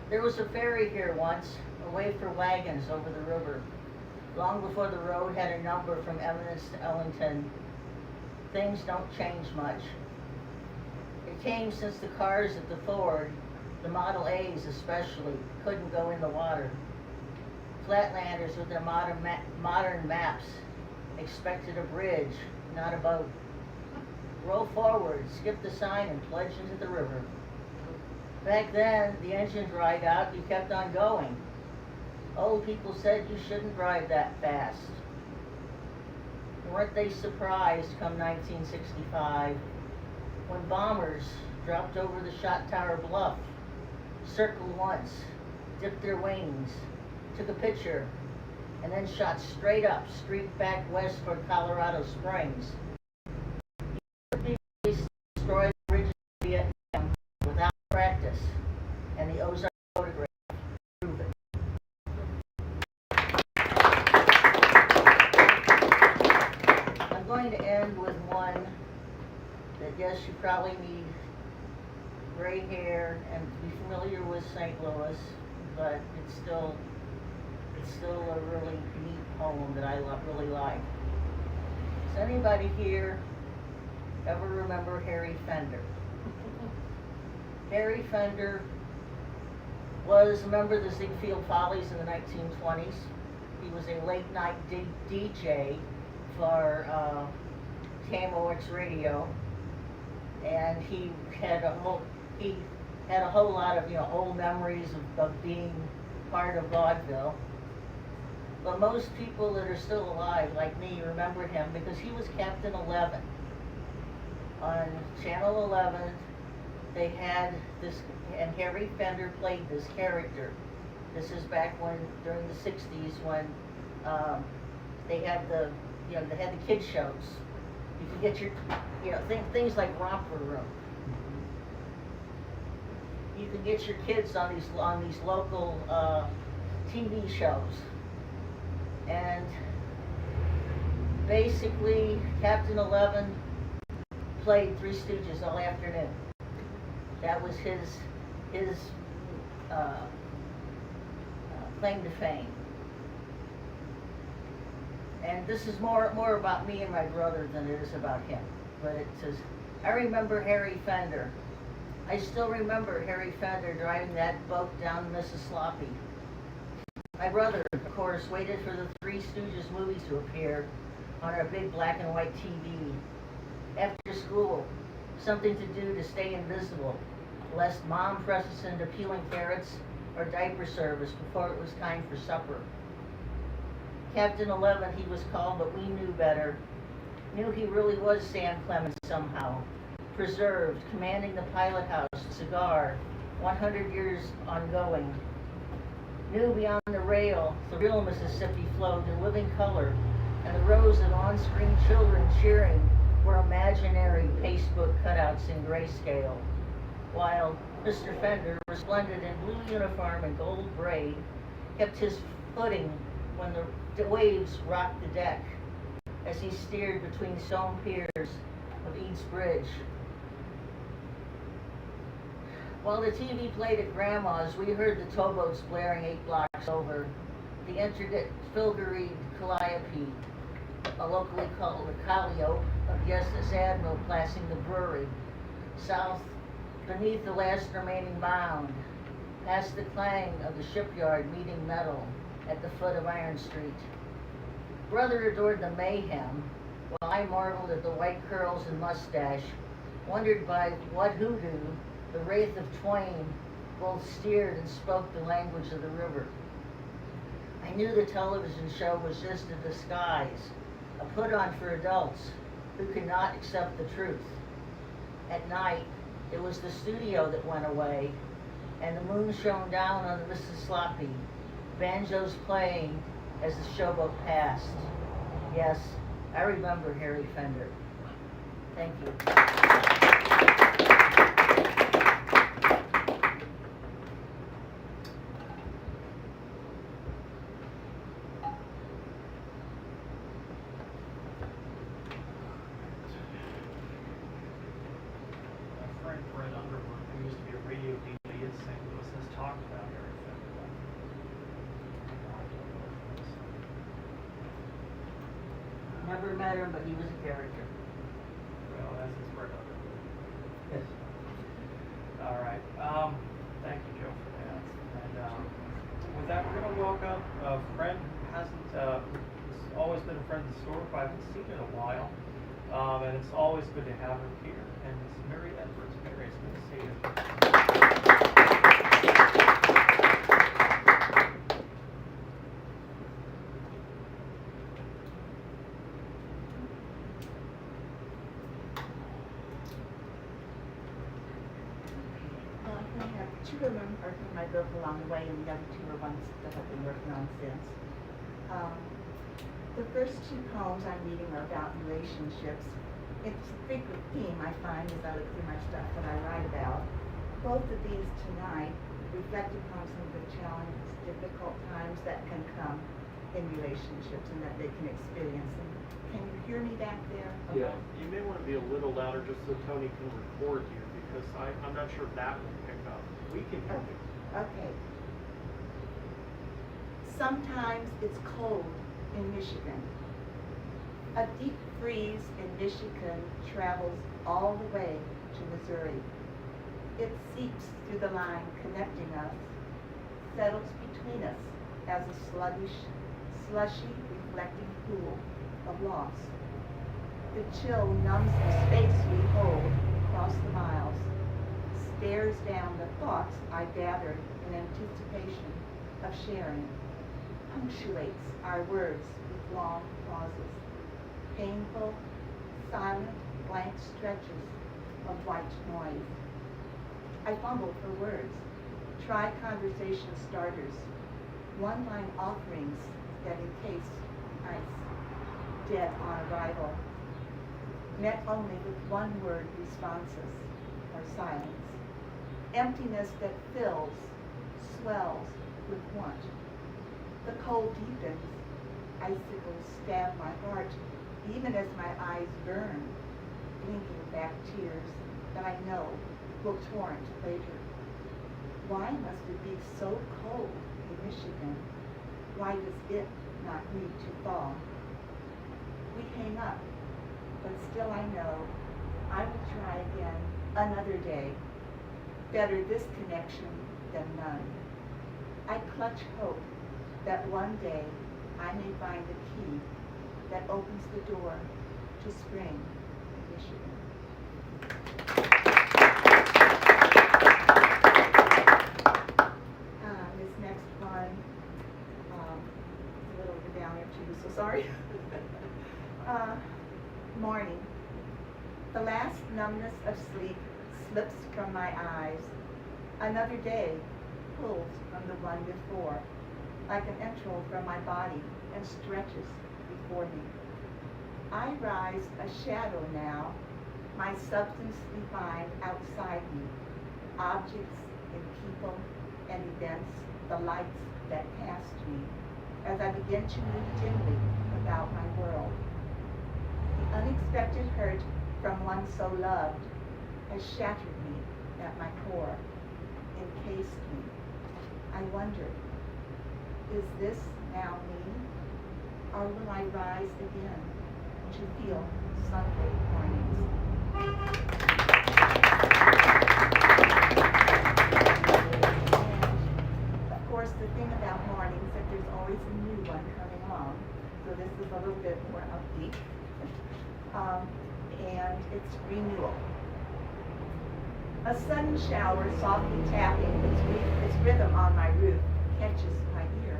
Speaker 7: There was a ferry here once, a way for wagons over the river. Long before the road had a number from Eminence to Ellington, things don't change much. It came since the cars at the Ford, the Model A's especially, couldn't go in the water. Flatlanders with their modern maps expected a bridge, not a boat. Roll forward, skip the sign, and plunge into the river. Back then, the engine dried out, you kept on going. Old people said you shouldn't drive that fast. Weren't they surprised come 1965 when bombers dropped over the shot tower bluff, circled once, dipped their wings, took a picture, and then shot straight up, streaked back west toward Colorado Springs. They destroyed the bridges of Vietnam without practice, and the Ozark photograph prove it. I'm going to end with one that, yes, you probably need gray hair and to be familiar with St. Louis, but it's still a really neat poem that I really like. Does anybody here ever remember Harry Fender? Harry Fender was a member of the Ziegfeld Follies in the 1920s. He was a late night DJ for KMOX radio, and he had a whole lot of, old memories of being part of vaudeville. But most people that are still alive, like me, remember him because he was Captain 11. On Channel 11, they had this, and Harry Fender played this character. This is back when, during the 60s, when they had they had the kid shows. You could get your, things like Romper Room. You could get your kids on these local TV shows. And basically, Captain 11 played Three Stooges all afternoon. That was his claim to fame. And this is more about me and my brother than it is about him. But it says, I remember Harry Fender. I still remember Harry Fender driving that boat down the Mississippi. My brother, of course, waited for the Three Stooges movie to appear on our big black and white TV. After school, something to do to stay invisible, lest Mom press us into peeling carrots or diaper service before it was time for supper. Captain 11, he was called, but we knew better. Knew he really was Sam Clemens somehow. Preserved, commanding the pilot house, cigar, 100 years ongoing. Knew beyond the rail, the real Mississippi flowed in living color, and the rows of on-screen children cheering were imaginary pastebook cutouts in grayscale, while Mr. Fender, resplendent in blue uniform and gold braid, kept his footing when the waves rocked the deck as he steered between stone piers of Eads Bridge. While the TV played at Grandma's, we heard the towboats blaring 8 blocks over, the intricate filgaried calliope, locally called the Calliope, of the SS Admiral passing the brewery, south beneath the last remaining mound, past the clang of the shipyard meeting metal at the foot of Iron Street. Brother adored the mayhem, while I marveled at the white curls and mustache, wondered by what hoodoo the wraith of twain both steered and spoke the language of the river. I knew the television show was just a disguise, a put-on for adults who could not accept the truth. At night, it was the studio that went away, and the moon shone down on the Mississippi, banjos playing as the showboat passed. Yes, I remember Harry Fender. Thank you. Never met him, but he was a character.
Speaker 3: Well, that's his friend.
Speaker 7: Yes.
Speaker 3: All right. Thank you, Joe, for that. And with that, we're going to welcome a friend who hasn't always been a friend of the store, but I haven't seen in a while. And it's always good to have her here. And it's Mary Edwards. Mary, it's good to see you.
Speaker 13: I have 2 of them are from my book along the way, and the other 2 are ones that I've been working on since. The first 2 poems I'm reading are about relationships. It's a frequent theme I find as I look through my stuff that I write about. Both of these tonight reflect upon some of the challenges, difficult times that can come in relationships and that they can experience. And can you hear me back there?
Speaker 11: Yeah. You may want to be a little louder just so Tony can record you, because I'm not sure that will pick up. We can hear you.
Speaker 13: Okay. Sometimes it's cold in Michigan. A deep freeze in Michigan travels all the way to Missouri. It seeps through the line connecting us, settles between us as a slushy, reflecting pool of loss. The chill numbs the space we hold across the miles, bears down the thoughts I gathered in anticipation of sharing, punctuates our words with long pauses, painful, silent, blank stretches of white noise. I fumble for words, try conversation starters, one-line offerings that encase ice, dead on arrival, met only with one-word responses or silence, emptiness that fills, swells with want. The cold deepens, icicles stab my heart, even as my eyes burn, blinking back tears that I know will torrent later. Why must it be so cold in Michigan? Why does it not need to thaw? We hang up, but still I know I will try again another day. Better this connection than none. I clutch hope that one day I may find the key that opens the door to spring in Michigan. This next one, a little bit down there too, so sorry. Morning. The last numbness of sleep slips from my eyes. Another day pulls from the one before, like an entrail from my body, and stretches before me. I rise a shadow now, my substance defined outside me, objects and people and events, the lights that passed me, as I begin to move dimly about my world. The unexpected hurt from one so loved has shattered me at my core, encased me. I wonder, is this now me? Or will I rise again to feel Sunday mornings? And of course, the thing about mornings is that there's always a new one coming along. So this is a little bit more upbeat. And it's renewal. A sudden shower softly tapping its rhythm on my roof catches my ear,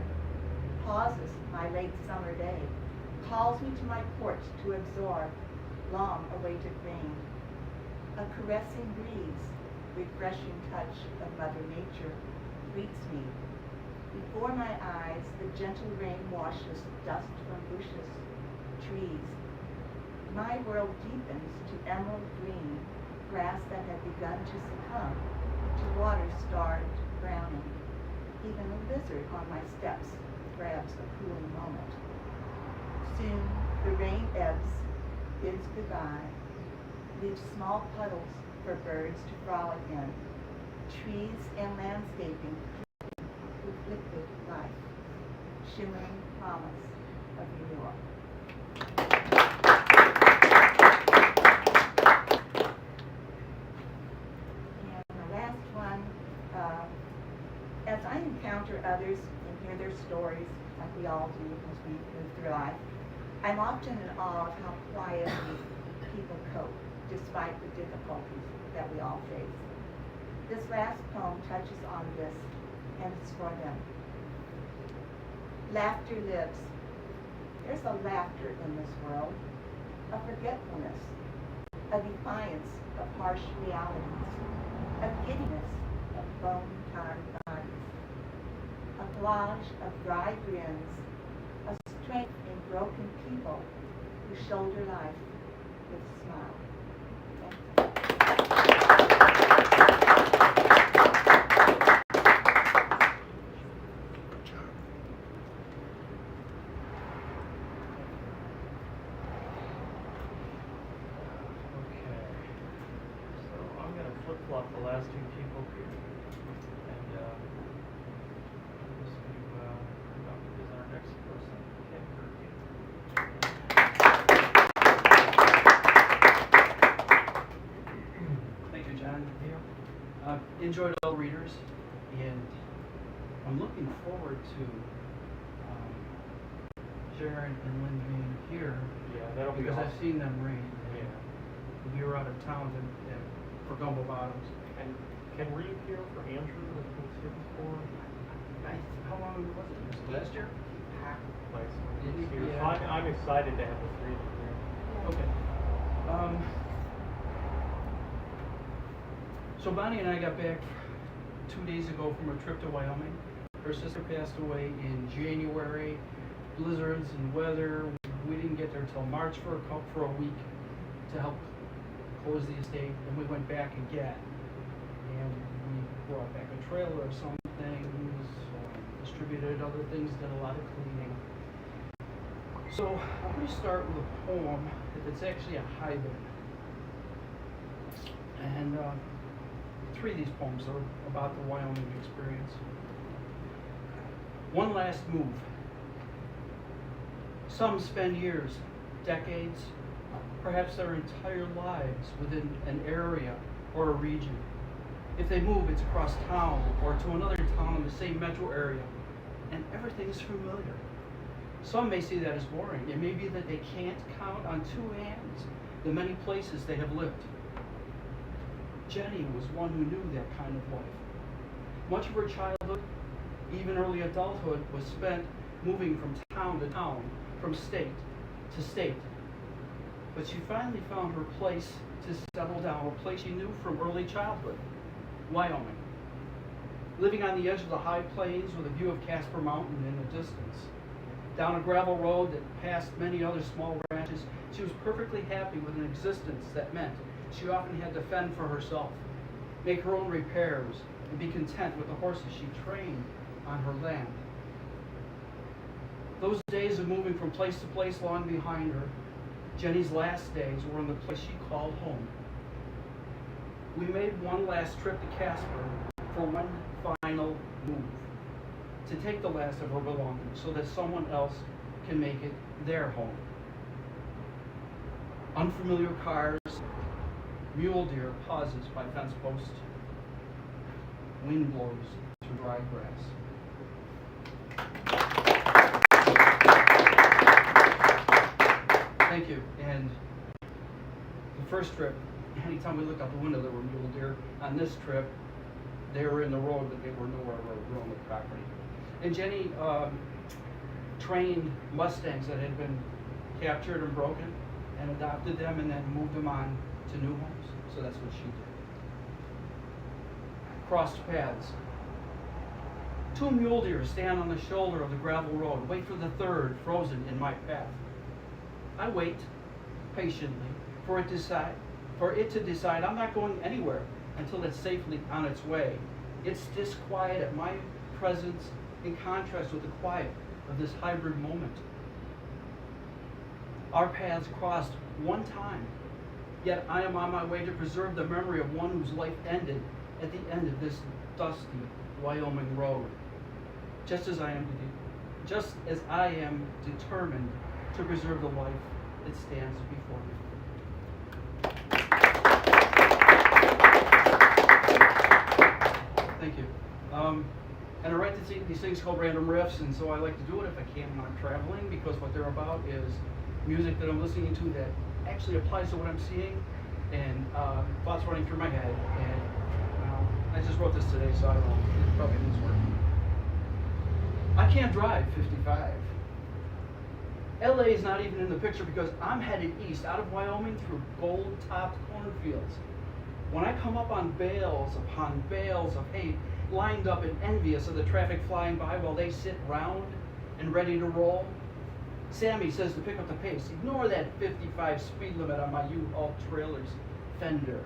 Speaker 13: pauses my late summer day, calls me to my porch to absorb long-awaited rain. A caressing breeze, refreshing touch of Mother Nature greets me. Before my eyes, the gentle rain washes dust from bushes, trees. My world deepens to emerald green, grass that had begun to succumb to water-starved browning. Even a lizard on my steps grabs a cooling moment. Soon the rain ebbs, bids goodbye, leaves small puddles for birds to frolic in, trees and landscaping with liquid life, shimmering promise of renewal. As I encounter others and hear their stories, like we all do as we move through life, I'm often in awe of how quietly people cope, despite the difficulties that we all face. This last poem touches on this, and it's for them. Laughter lives. There's a laughter in this world, a forgetfulness, a defiance of harsh realities, a giddiness of bone-tired bodies, a collage of dry grins, a strength in broken people who shoulder life with a smile.
Speaker 3: Flip-flop the last two people here. And just to is our next person, Ken Kirby.
Speaker 4: Thank you, John. Enjoyed all readers, and I'm looking forward to Sharon and Lynn being here.
Speaker 3: Yeah, that'll be
Speaker 4: because
Speaker 3: awesome.
Speaker 4: I've seen them read.
Speaker 3: Yeah.
Speaker 4: We were out of town for Gumbo Bottoms.
Speaker 3: And
Speaker 11: Can reappear for Andrew that he was here before?
Speaker 4: How long was it? Last year?
Speaker 11: Nice. He was here.
Speaker 4: Yeah.
Speaker 11: I'm excited to have the three of them here.
Speaker 4: Okay. So Bonnie and I got back 2 days ago from a trip to Wyoming. Her sister passed away in January. Blizzards and weather. We didn't get there till March for a week to help close the estate. And we went back again. And we brought back a trailer of some things, distributed other things, did a lot of cleaning. So I'm going to start with a poem. It's actually a hybrid. And 3 of these poems are about the Wyoming experience. One last move. Some spend years, decades, perhaps their entire lives within an area or a region. If they move, it's across town or to another town in the same metro area, and everything's familiar. Some may see that as boring. It may be that they can't count on 2 hands the many places they have lived. Jenny was one who knew that kind of life. Much of her childhood, even early adulthood, was spent moving from town to town, from state to state. But she finally found her place to settle down, a place she knew from early childhood, Wyoming. Living on the edge of the high plains with a view of Casper Mountain in the distance. Down a gravel road that passed many other small ranches, she was perfectly happy with an existence that meant she often had to fend for herself, make her own repairs, and be content with the horses she trained on her land. Those days of moving from place to place long behind her, Jenny's last days were in the place she called home. We made one last trip to Casper for one final move, to take the last of her belongings so that someone else can make it their home. Unfamiliar cars, mule deer pauses by fence post, wind blows through dry grass. Thank you. And the first trip, anytime we looked out the window, there were mule deer. On this trip, they were in the road, but they were nowhere around the property. And Jenny trained Mustangs that had been captured and broken, and adopted them, and then moved them on to new homes. So that's what she did. Crossed paths. 2 mule deer stand on the shoulder of the gravel road, wait for the third frozen in my path. I wait patiently for it to decide I'm not going anywhere until it's safely on its way. It's disquiet at my presence in contrast with the quiet of this hybrid moment. Our paths crossed one time, yet I am on my way to preserve the memory of one whose life ended at the end of this dusty Wyoming road. Just as I am determined to preserve the life that stands before me. Thank you. And I write these things called random riffs, and so I like to do it if I can when I'm traveling, because what they're about is music that I'm listening to that actually applies to what I'm seeing, and thoughts running through my head. And I just wrote this today, so I don't know. It probably needs work. I can't drive 55. LA is not even in the picture because I'm headed east out of Wyoming through gold-topped cornfields. When I come up on bales upon bales of hay, lined up and envious of the traffic flying by while they sit round and ready to roll, Sammy says to pick up the pace. Ignore that 55 speed limit on my U-Haul trailer's fender.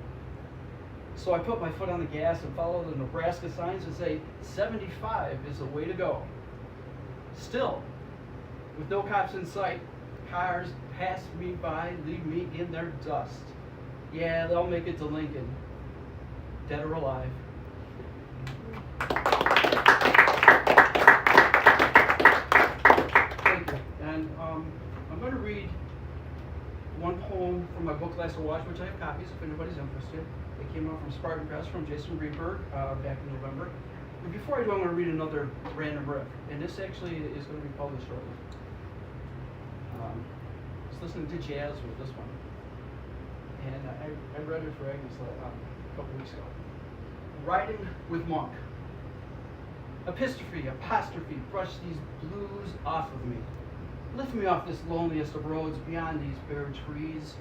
Speaker 4: So I put my foot on the gas and follow the Nebraska signs and say 75 is the way to go. Still, with no cops in sight, cars pass me by, leave me in their dust. Yeah, they'll make it to Lincoln, dead or alive. Thank you. And I'm going to read one poem from my book Last Watch, which I have copies if anybody's interested. It came out from Spartan Press from Jason Greenberg back in November. But before I do, I'm going to read another random riff, and this actually is going to be published shortly. I was listening to jazz with this one, and I read it for Agnes a couple weeks ago. riding with Monk. Epistrophe, apostrophe, brush these blues off of me. Lift me off this loneliest of roads beyond these bare trees.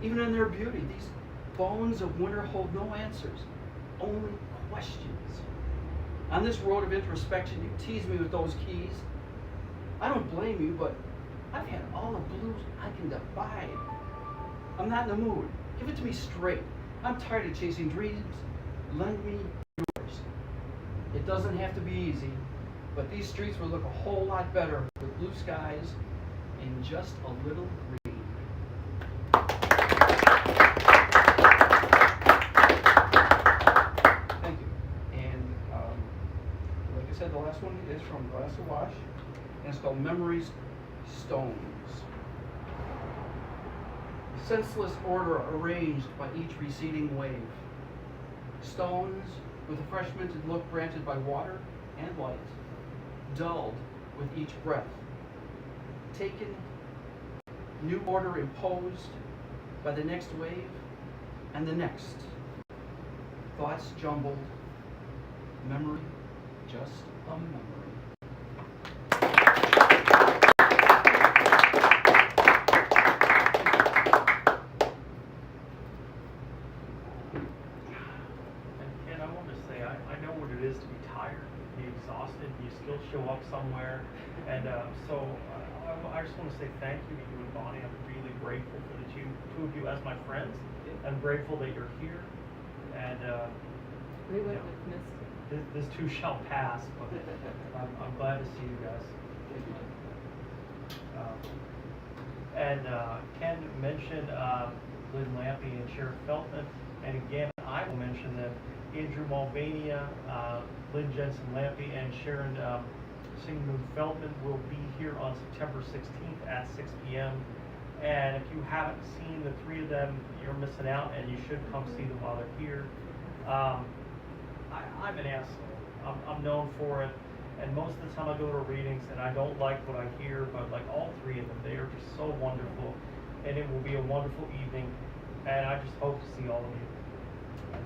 Speaker 4: Even in their beauty, these bones of winter hold no answers, only questions. On this road of introspection, you tease me with those keys. I don't blame you, but I've had all the blues I can divide. I'm not in the mood. Give it to me straight. I'm tired of chasing dreams. Lend me yours. It doesn't have to be easy, but these streets would look a whole lot better with blue skies and just a little green. Thank you. And like I said, the last one is from Glass of Wash, and it's called Memories Stones. Senseless order arranged by each receding wave. Stones with a fresh minted look granted by water and light, dulled with each breath. Taken, new order imposed by the next wave and the next. Thoughts jumbled, memory just a memory.
Speaker 3: Still show up somewhere, and so I just want to say thank you to you and Bonnie. I'm really grateful for the two of you as my friends. I'm grateful that you're here, and
Speaker 5: we would have missed it.
Speaker 3: This too shall pass, but I'm glad to see you guys. And Ken mentioned Lynn Lampy and Sheriff Feltman, and again I will mention them. Andrew Mulvaney, Lynn Jensen Lampy, and Sharon Singmoon Feldman will be here on September 16th at 6 p.m. And if you haven't seen the three of them, you're missing out, and you should come see them while they're here. I'm an asshole. I'm known for it, and most of the time I go to readings and I don't like what I hear, but like all three of them, they are just so wonderful, and it will be a wonderful evening, and I just hope to see all of you. And,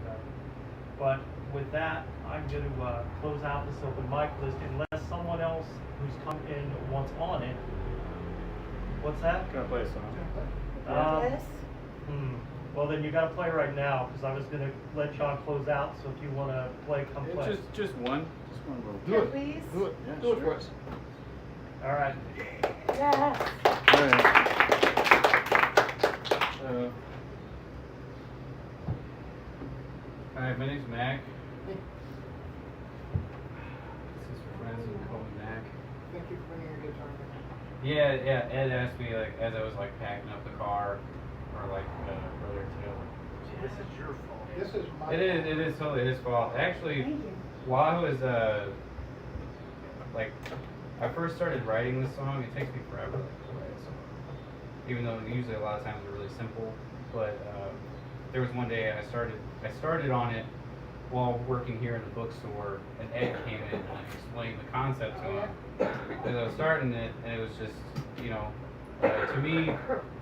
Speaker 3: but with that, I'm going to close out this open mic list unless someone else who's come in wants on it. What's that?
Speaker 9: Can I play a song?
Speaker 13: Yes.
Speaker 3: Well, then you got to play right now because I was going to let John close out. So if you want to play, come play.
Speaker 9: Just one little.
Speaker 13: Do it. Please.
Speaker 9: Do it. Yeah,
Speaker 4: Do it for us.
Speaker 3: All right.
Speaker 13: Yes.
Speaker 9: All right. Hi, my name's Mack. This is for friends who call me Mack.
Speaker 13: Thank you for bringing your guitar.
Speaker 9: Yeah. Ed asked me like as I was like packing up the car, or like earlier today.
Speaker 3: This is your fault.
Speaker 13: This is my
Speaker 9: It is totally his fault. Actually, while I was like I first started writing this song, it takes me forever to write a song. Even though usually a lot of times they're really simple, but there was one day I started on it while working here in the bookstore, and Ed came in and I explained the concept to him as I was starting it, and it was just, you know, to me,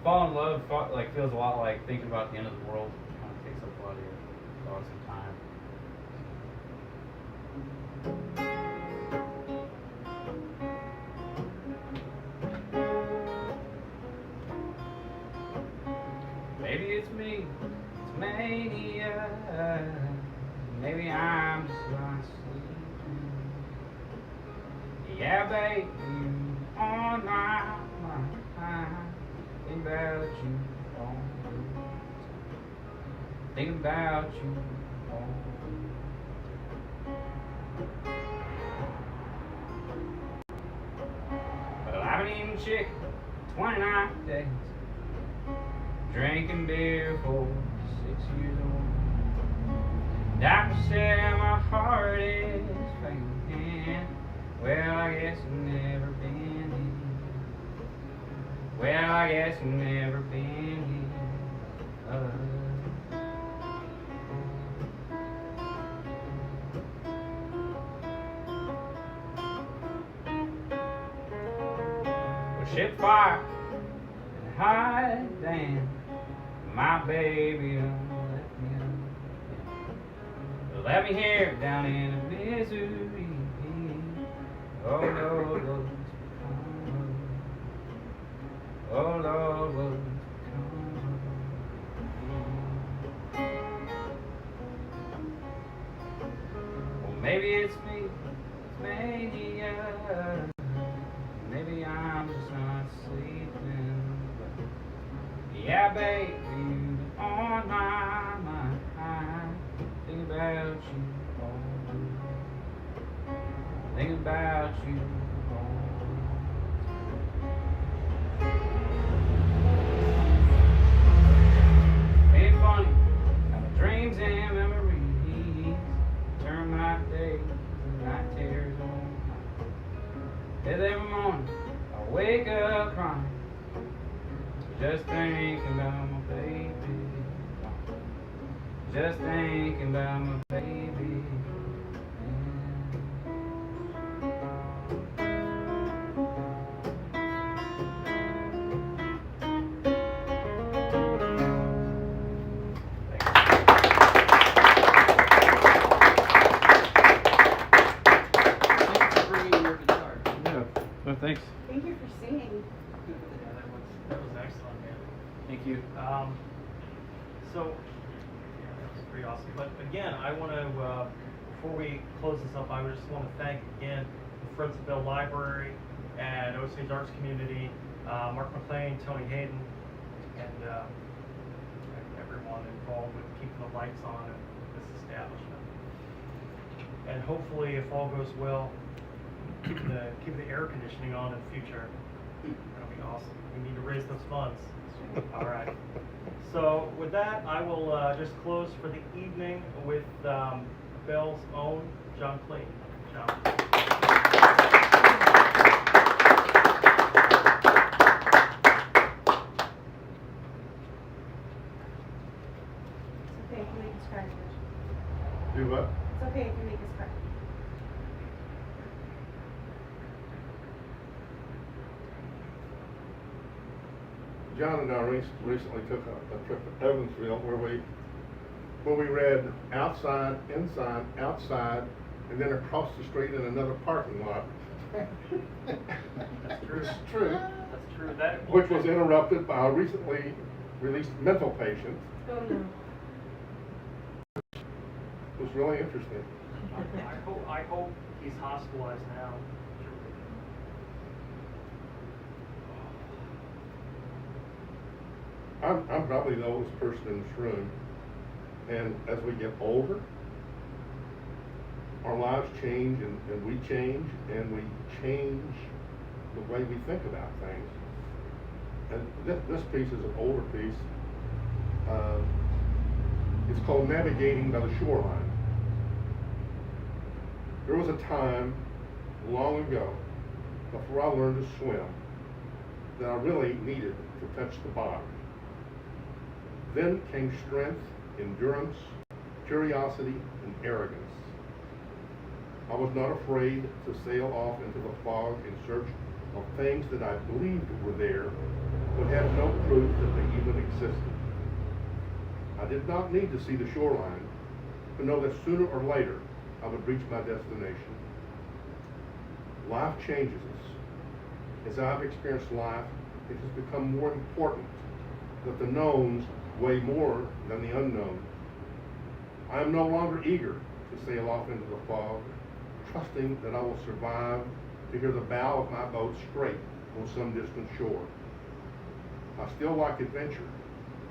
Speaker 9: fall in love feels a lot like thinking about the end of the world. It kind of takes up a lot of your thoughts and time. Maybe it's me, it's mania. Maybe I'm just not sleeping. Yeah, baby, you on my mind. Think about you all the time. Think about you all the time. Well, I've been eating chicken 29 days. Drinking beer for 6 years old. Doctor said my heart is failing. Well, I guess I've never been here. Well, I guess I've never been here. Well, shit fire and hide down. My baby don't let me left me here down in Missouri. Oh Lord, what's become? Oh Lord, what's well, maybe it's me, it's mania. Maybe I'm just not sleeping. But yeah, baby, you've been on my mind. Think about you all. Think about you all. Ain't funny how my dreams and memories turn my days and night tears on mine. As every morning I wake up crying, just thinking about my baby. Just thinking about my baby. Well, thanks.
Speaker 1: Thank you for singing.
Speaker 3: Yeah, that was excellent, man.
Speaker 9: Thank you.
Speaker 3: So, yeah, that was pretty awesome. But again, I want to, before we close this up, I just want to thank again the Friends of Belle Library and Osage Arts Community, Mark McLean, Tony Hayden, and everyone involved with keeping the lights on in this establishment. And hopefully, if all goes well, keep the air conditioning on in the future. That'll be awesome. We need to raise those funds. All right. So with that, I will just close for the evening with Belle's own John Clayton. John.
Speaker 1: It's okay if you make us cry, George.
Speaker 2: Do what?
Speaker 1: It's okay if you make us cry.
Speaker 2: John and I recently took a trip to Evansville where we read outside, inside, outside, and then across the street in another parking lot.
Speaker 3: That's true.
Speaker 2: It's true.
Speaker 3: That's true. That
Speaker 2: Which was interrupted by a recently released mental patient.
Speaker 1: Oh no.
Speaker 2: It was really interesting.
Speaker 3: I hope he's hospitalized now.
Speaker 2: I'm probably the oldest person in this room, and as we get older, our lives change and we change the way we think about things. And this piece is an older piece. It's called Navigating by the Shoreline. There was a time long ago, before I learned to swim, that I really needed to touch the bottom. Then came strength, endurance, curiosity, and arrogance. I was not afraid to sail off into the fog in search of things that I believed were there, but had no proof that they even existed. I did not need to see the shoreline to know that sooner or later I would reach my destination. Life changes us. As I've experienced life, it has become more important that the knowns weigh more than the unknown. I am no longer eager to sail off into the fog, trusting that I will survive to hear the bow of my boat scrape on some distant shore. I still like adventure,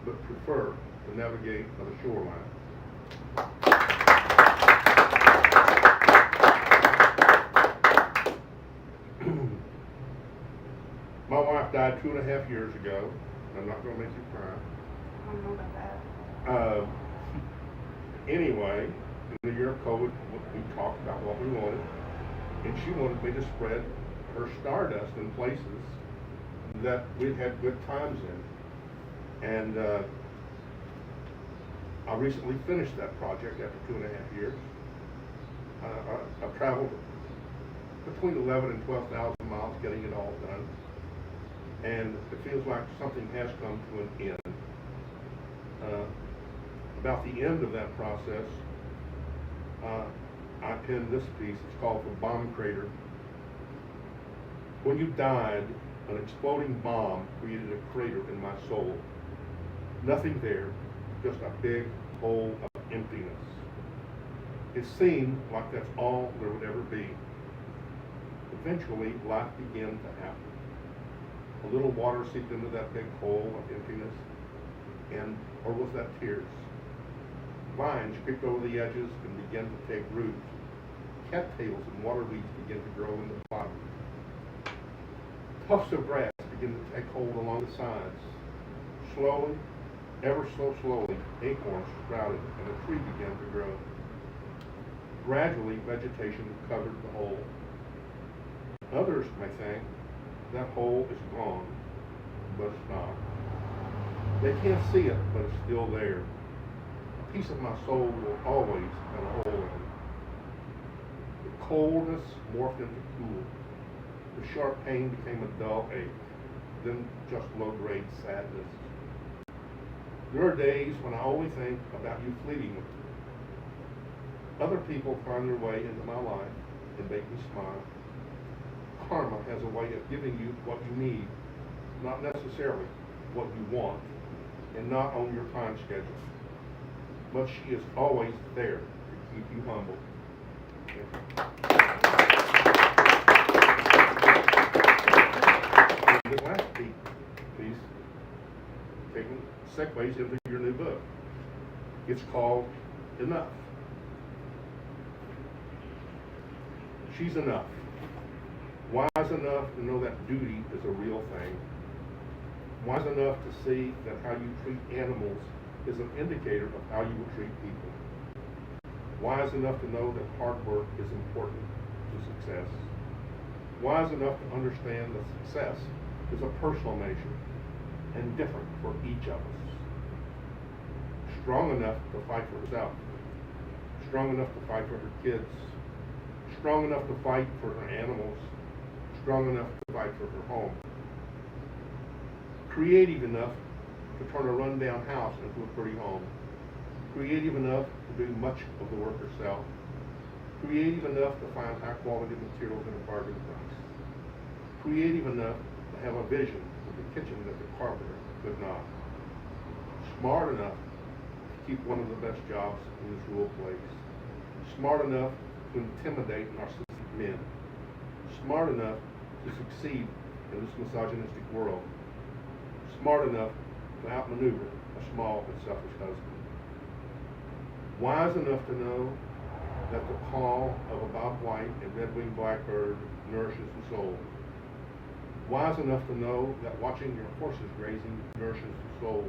Speaker 2: but prefer to navigate by the shoreline. My wife died 2.5 years ago. I'm not going to make you cry.
Speaker 1: I don't know about that.
Speaker 2: Anyway, in the year of COVID, we talked about what we wanted, and she wanted me to spread her stardust in places that we'd had good times in. And I recently finished that project after 2.5 years. I've traveled between 11 and 12,000 miles getting it all done. And it feels like something has come to an end. About the end of that process, I penned this piece. It's called The Bomb Crater. When you died, an exploding bomb created a crater in my soul. Nothing there, just a big hole of emptiness. It seemed like that's all there would ever be. Eventually, life began to happen. A little water seeped into that big hole of emptiness, or was that tears? Vines crept over the edges and began to take root. Cattails and water weeds began to grow in the bottom. Tufts of grass began to take hold along the sides. Slowly, ever so slowly, acorns sprouted and a tree began to grow. Gradually, vegetation covered the hole. Others may think that hole is gone, but it's not. They can't see it, but it's still there. A piece of my soul will always have a hole in it. The coldness morphed into cool. The sharp pain became a dull ache, then just low-grade sadness. There are days when I only think about you fleetingly. Other people find their way into my life and make me smile. Karma has a way of giving you what you need, not necessarily what you want, and not on your time schedule. But she is always there to keep you humble. The last piece, taking segues into your new book. It's called Enough. She's enough. Wise enough to know that duty is a real thing. Wise enough to see that how you treat animals is an indicator of how you will treat people. Wise enough to know that hard work is important to success. Wise enough to understand that success is a personal measure and different for each of us. Strong enough to fight for herself. Strong enough to fight for her kids. Strong enough to fight for her animals. Strong enough to fight for her home. Creative enough to turn a rundown house into a pretty home. Creative enough to do much of the work herself. Creative enough to find high quality materials at a bargain price. Creative enough to have a vision for the kitchen that the carpenter could not. Smart enough to keep one of the best jobs in this rural place. Smart enough to intimidate narcissistic men. Smart enough to succeed in this misogynistic world. Smart enough to outmaneuver a small and selfish husband. Wise enough to know that the call of a bobwhite and red-winged blackbird nourishes the soul. Wise enough to know that watching your horses grazing nourishes the soul.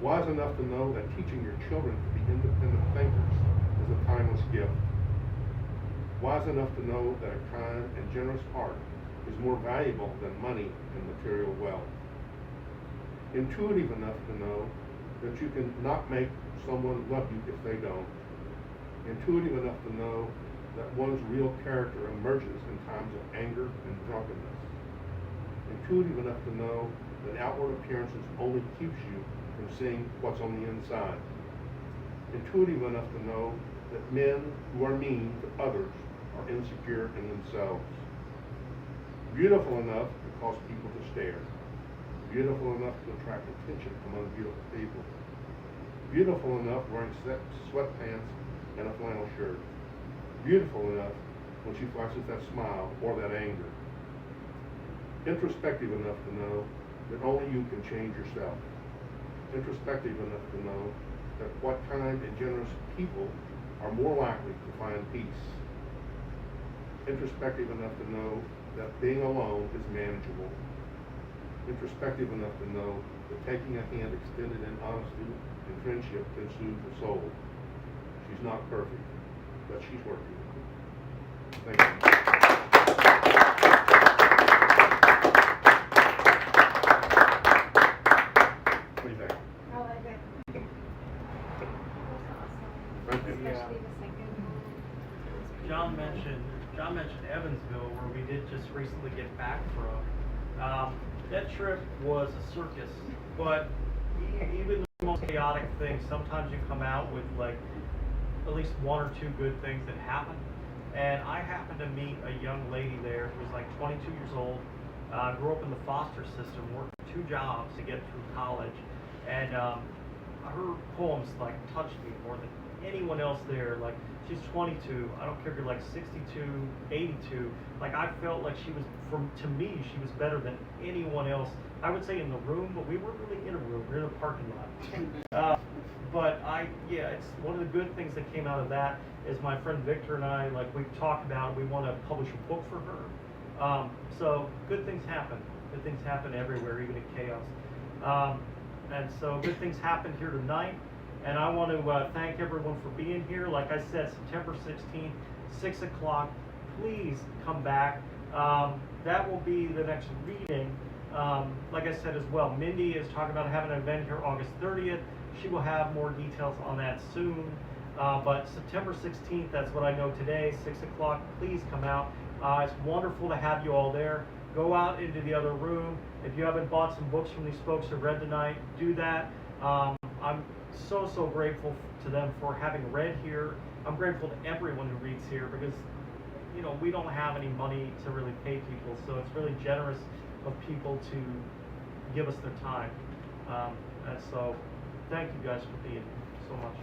Speaker 2: Wise enough to know that teaching your children to be independent thinkers is a timeless gift. Wise enough to know that a kind and generous heart is more valuable than money and material wealth. Intuitive enough to know that you can not make someone love you if they don't. Intuitive enough to know that one's real character emerges in times of anger and drunkenness. Intuitive enough to know that outward appearances only keeps you from seeing what's on the inside. Intuitive enough to know that men who are mean to others are insecure in themselves. Beautiful enough to cause people to stare. Beautiful enough to attract attention among beautiful people. Beautiful enough wearing sweatpants and a flannel shirt. Beautiful enough when she flashes that smile or that anger. Introspective enough to know that only you can change yourself. Introspective enough to know that what kind and generous people are more likely to find peace. Introspective enough to know that being alone is manageable. Introspective enough to know that taking a hand extended in honesty and friendship can soothe the soul. She's not perfect, but she's working. Thank you. What do you think?
Speaker 10: I like it.
Speaker 2: Thank you.
Speaker 10: Especially the second one.
Speaker 11: John mentioned Evansville, where we did just recently get back from. That trip was a circus, but even the most chaotic things, sometimes you come out with like at least one or two good things that happen. And I happened to meet a young lady there who was like 22 years old, grew up in the foster system, worked 2 jobs to get through college, and her poems like touched me more than anyone else there. Like, she's 22, I don't care if you're like 62, 82, like I felt like she was, to me, she was better than anyone else. I would say in the room, but we weren't really in a room, we were in a parking lot. But it's one of the good things that came out of that is my friend Victor and I, like we've talked about, we want to publish a book for her. So good things happen. Good things happen everywhere, even in chaos. And so good things happened here tonight. And I want to thank everyone for being here. Like I said, September 16th, 6 o'clock. Please come back. That will be the next reading. Like I said as well, Mindy is talking about having an event here August 30th. She will have more details on that soon. But September 16th, that's what I know today, 6 o'clock. Please come out. It's wonderful to have you all there. Go out into the other room. If you haven't bought some books from these folks who read tonight, do that. I'm so grateful to them for having read here. I'm grateful to everyone who reads here because, you know, we don't have any money to really pay people, so it's really generous of people to give us their time. And so, thank you guys for being here so much.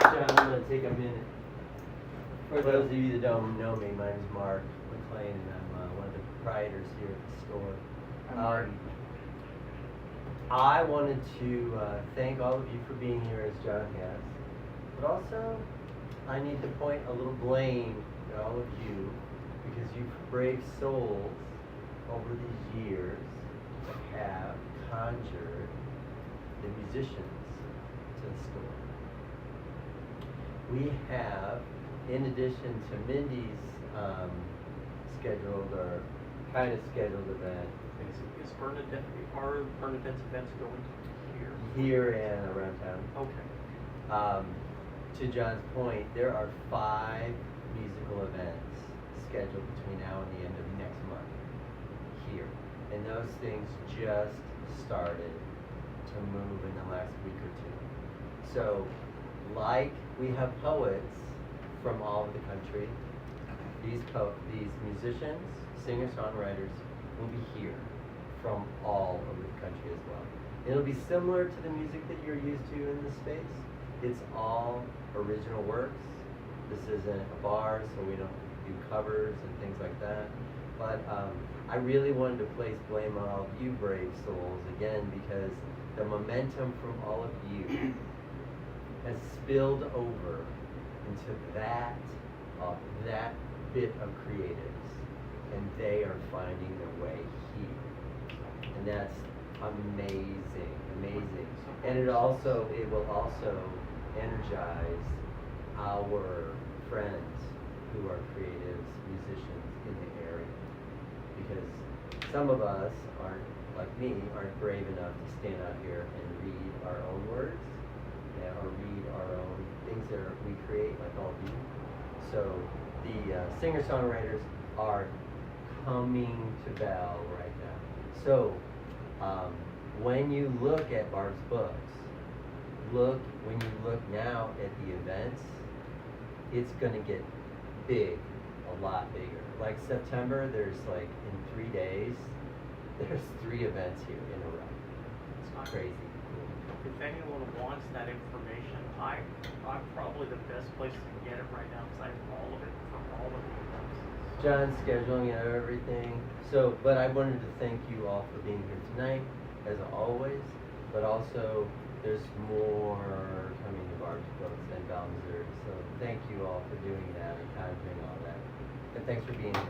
Speaker 12: John, I'm going to take a minute. For those of you that don't know me, my name is Mark McLean, and I'm one of the proprietors here at the store. I wanted to thank all of you for being here, as John has, but also I need to point a little blame to all of you because you brave souls over these years have conjured the musicians to the store. We have, in addition to Mindy's scheduled or kind of scheduled event,
Speaker 11: Is Bernadette's events going here?
Speaker 12: here and around town.
Speaker 11: Okay.
Speaker 12: To John's point, there are 5 musical events scheduled between now and the end of next month here. And those things just started to move in the last week or 2. So, like we have poets from all over the country, these musicians, singer-songwriters will be here from all over the country as well. It'll be similar to the music that you're used to in this space. It's all original works. This isn't a bar, so we don't do covers and things like that. But I really wanted to place blame on all of you brave souls again because the momentum from all of you has spilled over into that bit of creatives, and they are finding their way here, and that's amazing. And it will also energize our friends who are creatives, musicians in the area, because some of us aren't brave enough to stand out here and read our own words, or read our own things that we create, like all of you. So the singer-songwriters are coming to Belle right now. So when you look at Barb's books, when you look now at the events, it's gonna get big, a lot bigger. Like September, there's like in 3 days, there's 3 events here in a row. It's crazy.
Speaker 11: If anyone wants that information, I'm probably the best place to get it right now because I have all of it from all of the events.
Speaker 12: John's scheduling and everything. So, but I wanted to thank you all for being here tonight, as always. But also, there's more coming to Barb's books and Belle, Missouri. So thank you all for doing that and conjuring all that. And thanks for being here.